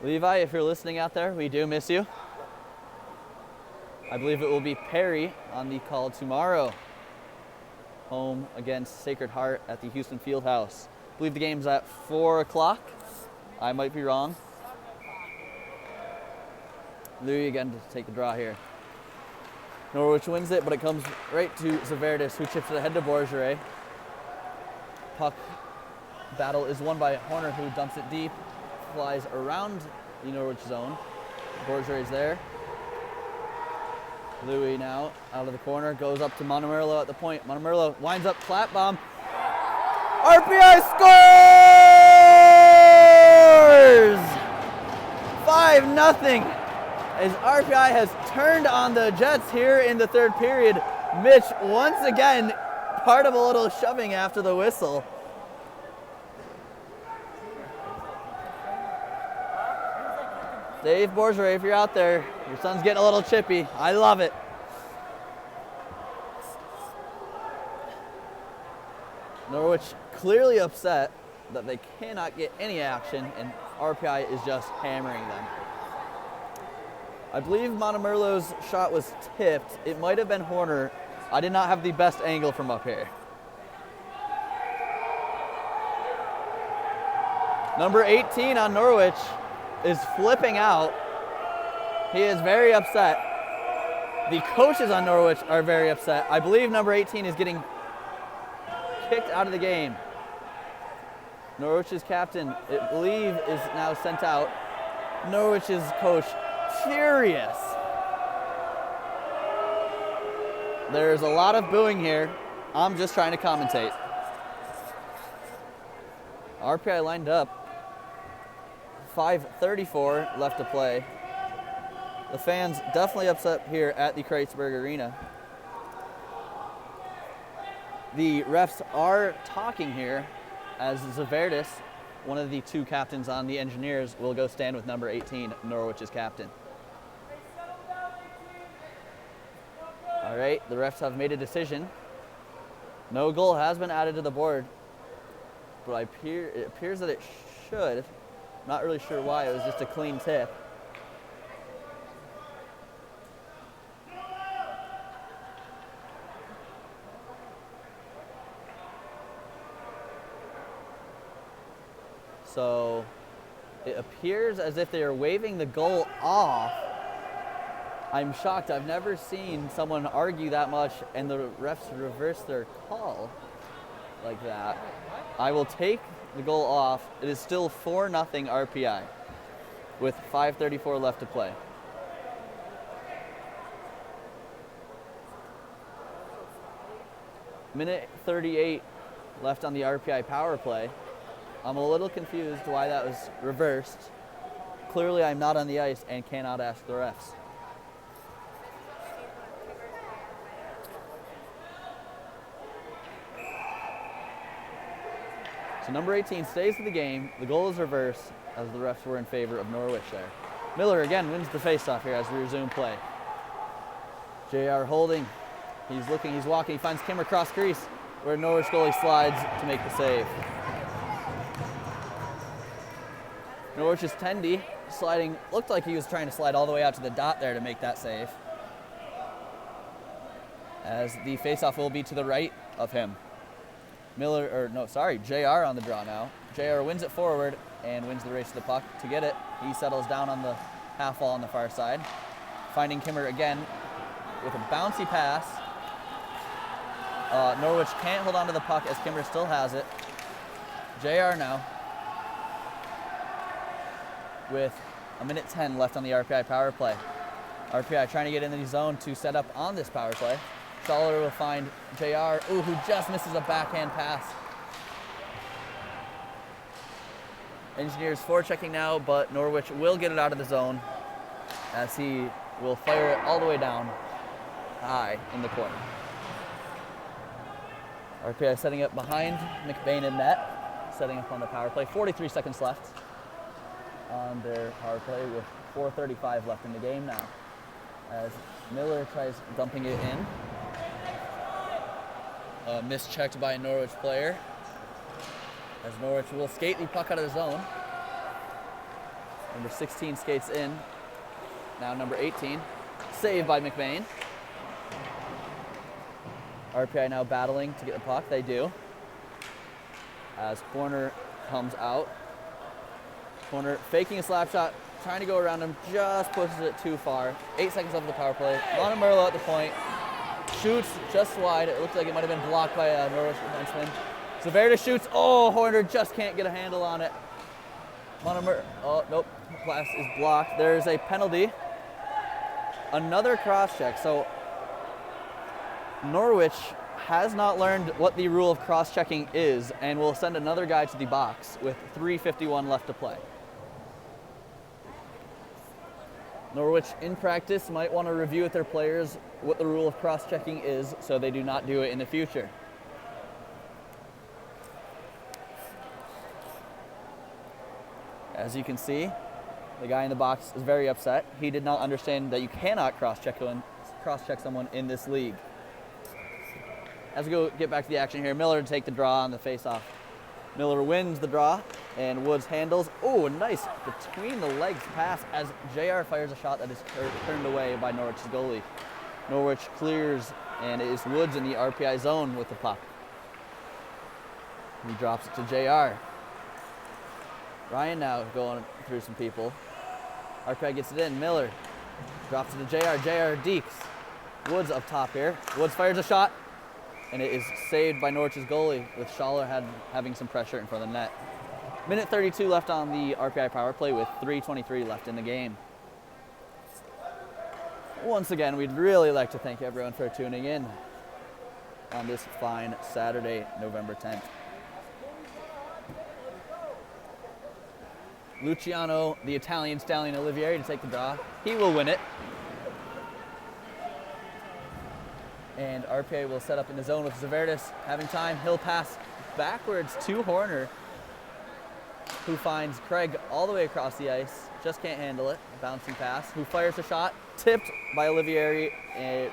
Levi, if you're listening out there, we do miss you. I believe it will be Perry on the call tomorrow. Home against Sacred Heart at the Houston Fieldhouse. I believe the game's at 4 o'clock. I might be wrong. Louis again to take the draw here. Norwich wins it, but it comes right to Zaverdis, who chips it ahead to Borgere. Puck battle is won by Horner, who dumps it deep. Flies around the Norwich zone. Borgere is there. Louis now out of the corner, goes up to Montemerlo at the point. Montemerlo winds up flat bomb. RPI scores! 5-0 as RPI has turned on the Jets here in the third period. Mitch once again part of a little shoving after the whistle. Dave Borgere, if you're out there, your son's getting a little chippy. I love it. Norwich clearly upset that they cannot get any action, and RPI is just hammering them. I believe Montemerlo's shot was tipped. It might have been Horner. I did not have the best angle from up here. Number 18 on Norwich is flipping out. He is very upset. The coaches on Norwich are very upset. I believe number 18 is getting kicked out of the game. Norwich's captain, I believe, is now sent out. Norwich's coach, furious. There's a lot of booing here. I'm just trying to commentate. RPI lined up. 5:34 left to play. The fans definitely upset here at the Kreisberg Arena. The refs are talking here as Zaverdis, one of the two captains on the Engineers, will go stand with number 18, Norwich's captain. All right, the refs have made a decision. No goal has been added to the board, but it appears that it should. Not really sure why, it was just a clean tip. So it appears as if they are waving the goal off. I'm shocked. I've never seen someone argue that much and the refs reverse their call like that. I will take the goal off. It is still 4-0 RPI with 5:34 left to play. Minute 38 left on the RPI power play. I'm a little confused why that was reversed. Clearly I'm not on the ice and cannot ask the refs. So number 18 stays with the game. The goal is reversed as the refs were in favor of Norwich there. Miller again wins the faceoff here as we resume play. JR holding. He's looking, he's walking, he finds Kim across crease where Norwich goalie slides to make the save. Norwich's Tendy sliding, looked like he was trying to slide all the way out to the dot there to make that save. As the faceoff will be to the right of him. JR on the draw now. JR wins it forward and wins the race to the puck. To get it, he settles down on the half wall on the far side. Finding Kimmer again with a bouncy pass. Norwich can't hold on to the puck as Kimmer still has it. JR now with 1:10 left on the RPI power play. RPI trying to get in the zone to set up on this power play. Schaller will find JR, who just misses a backhand pass. Engineers forechecking now, but Norwich will get it out of the zone as he will fire it all the way down high in the corner. RPI setting up behind McBain in net, setting up on the power play. 43 seconds left on their power play with 4:35 left in the game now. As Miller tries dumping it in. Mischecked by a Norwich player. As Norwich will skate the puck out of the zone. Number 16 skates in. Now number 18. Saved by McBain. RPI now battling to get the puck. They do. As corner comes out. Corner faking a slap shot. Trying to go around him. Just pushes it too far. 8 seconds left of the power play. Monamerlo at the point. Shoots just wide. It looks like it might have been blocked by a Norwich defenseman. Severda shoots. Oh, Horner just can't get a handle on it. Nope. Pass is blocked. There's a penalty. Another cross check. So Norwich has not learned what the rule of cross checking is and will send another guy to the box with 3:51 left to play. Norwich in practice might want to review with their players what the rule of cross checking is so they do not do it in the future. As you can see, the guy in the box is very upset. He did not understand that you cannot cross-check someone in this league. As we get back to the action here, Miller to take the draw on the face-off. Miller wins the draw, and Woods handles. Oh, a nice between the legs pass as JR fires a shot that is turned away by Norwich's goalie. Norwich clears, and it is Woods in the RPI zone with the puck. He drops it to JR. Ryan now going through some people. RPI gets it in. Miller drops it to JR. JR dekes. Woods up top here. Woods fires a shot, and it is saved by Norwich's goalie with Schaller having some pressure in front of the net. Minute 32 left on the RPI power play with 3:23 left in the game. Once again, we'd really like to thank everyone for tuning in on this fine Saturday, November 10th. Luciano, the Italian stallion Olivieri, to take the draw. He will win it. And RPA will set up in the zone with Zaverdis having time. He'll pass backwards to Horner. who finds Craig all the way across the ice, just can't handle it, a bouncing pass, who fires a shot, tipped by Olivieri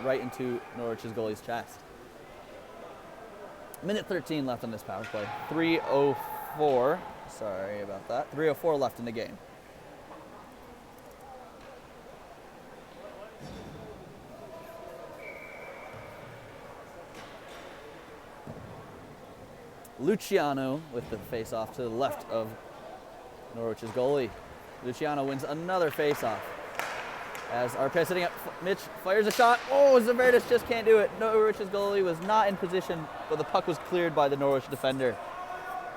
right into Norwich's goalie's chest. Minute 13 left on this power play. 3:04, sorry about that, 3:04 left in the game. Luciano with the face-off to the left of Norwich's goalie. Luciano wins another face-off. As RPI sitting up, Mitch fires a shot. Oh, Zaverdis just can't do it. Norwich's goalie was not in position, but the puck was cleared by the Norwich defender.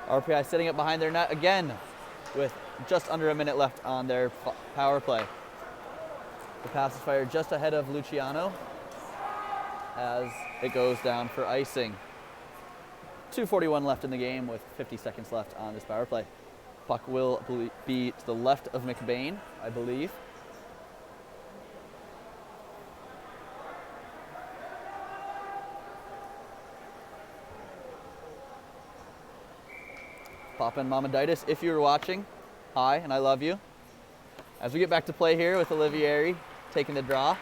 RPI sitting up behind their net again with just under a minute left on their power play. The pass is fired just ahead of Luciano as it goes down for icing. 2:41 left in the game with 50 seconds left on this power play. Puck will be to the left of McBain, I believe. Poppin' Mamaditis, if you were watching, hi, and I love you. As we get back to play here with Olivieri taking the draw,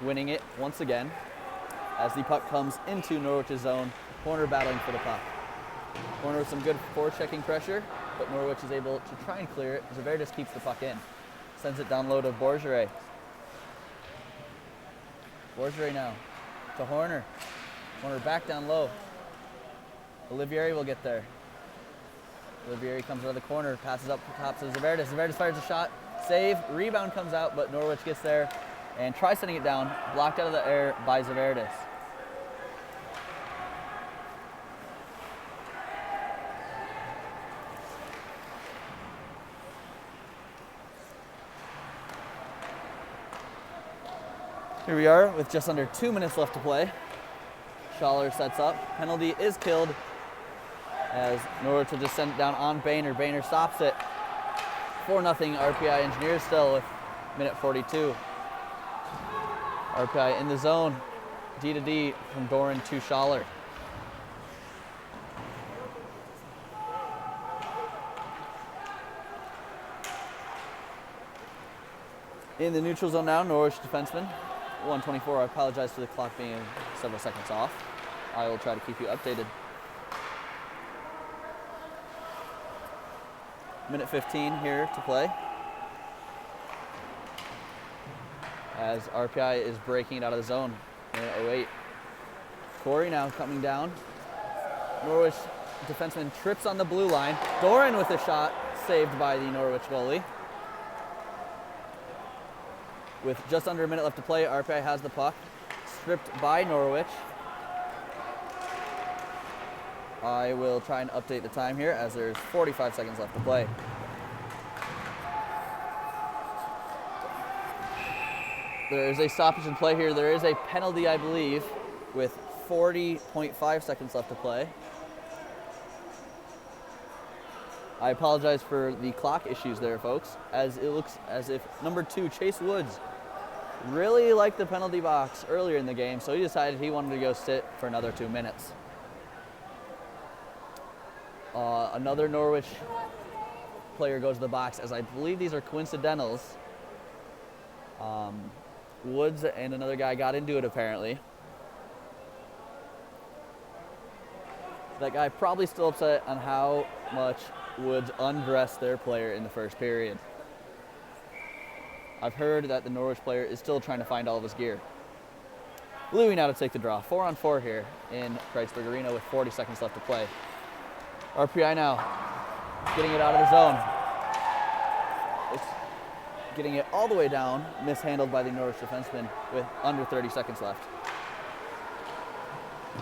winning it once again, as the puck comes into Norwich's zone, Horner battling for the puck. Horner with some good forechecking pressure, but Norwich is able to try and clear it. Zaverdis keeps the puck in, sends it down low to Borgeret. Borgeret now to Horner. Horner back down low. Olivieri will get there. Olivieri comes out of the corner, passes up top to Zaverdis. Zaverdis fires a shot, save, rebound comes out, but Norwich gets there and tries sending it down, blocked out of the air by Zaverdis. Here we are with just under 2 minutes left to play. Schaller sets up, penalty is killed, as Norwich will just send it down on Boehner. Boehner stops it. 4-0 RPI Engineers still with minute 42. RPI in the zone. D to D from Doran to Schaller. In the neutral zone now, Norwich defenseman. 1:24, I apologize for the clock being several seconds off. I will try to keep you updated. Minute 15 here to play. As RPI is breaking it out of the zone. Minute 08. Corey now coming down. Norwich defenseman trips on the blue line. Doran with a shot, saved by the Norwich goalie. With just under a minute left to play, RPI has the puck. Stripped by Norwich. I will try and update the time here as there's 45 seconds left to play. There is a stoppage in play here. There is a penalty, I believe, with 40.5 seconds left to play. I apologize for the clock issues there, folks, as it looks as if number 2, Chase Woods, really liked the penalty box earlier in the game, so he decided he wanted to go sit for another 2 minutes. Another Norwich player goes to the box, as I believe these are coincidentals. Woods and another guy got into it apparently. That guy probably still upset on how much Woods undressed their player in the first period. I've heard that the Norwich player is still trying to find all of his gear. Louis now to take the draw. 4-on-4 here in Kreisberg Arena with 40 seconds left to play. RPI now getting it out of the zone. It's getting it all the way down, mishandled by the Norwich defenseman with under 30 seconds left.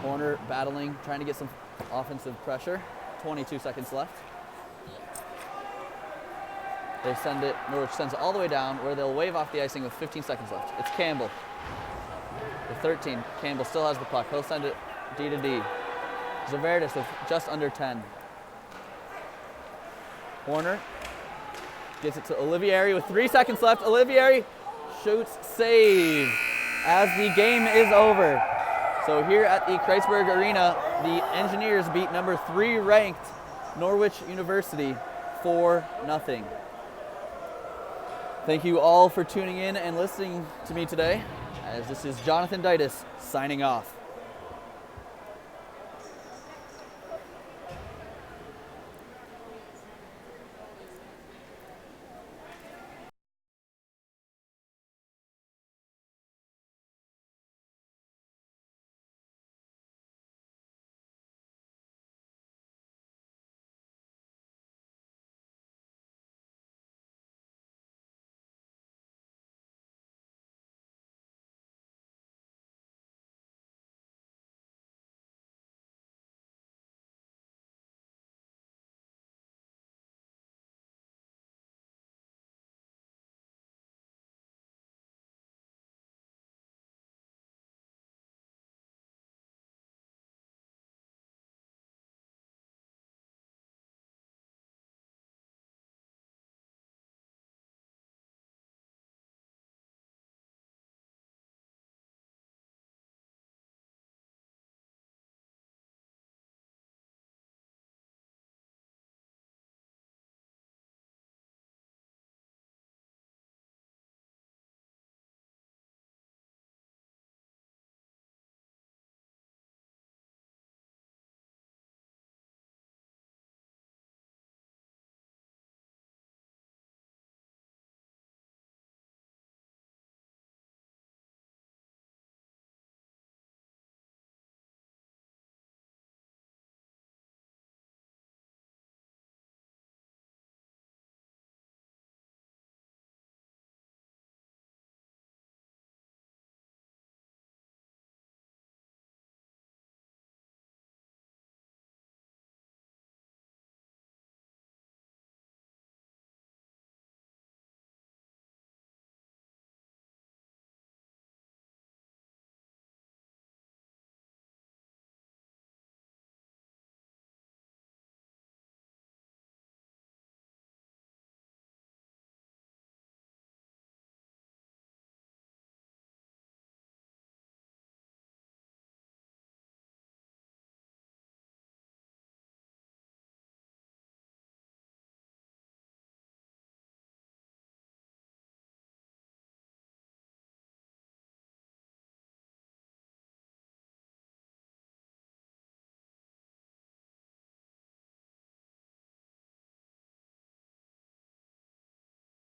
Horner battling, trying to get some offensive pressure. 22 seconds left. They send it, Norwich sends it all the way down where they'll wave off the icing with 15 seconds left. It's Campbell. With 13, Campbell still has the puck. He'll send it D to D. Zaverdis with just under 10. Horner gets it to Olivieri with 3 seconds left. Olivieri shoots, save as the game is over. So here at the Kreisberg Arena, the Engineers beat number 3 ranked Norwich University 4-0. Thank you all for tuning in and listening to me today, as this is Jonathan Deitis signing off.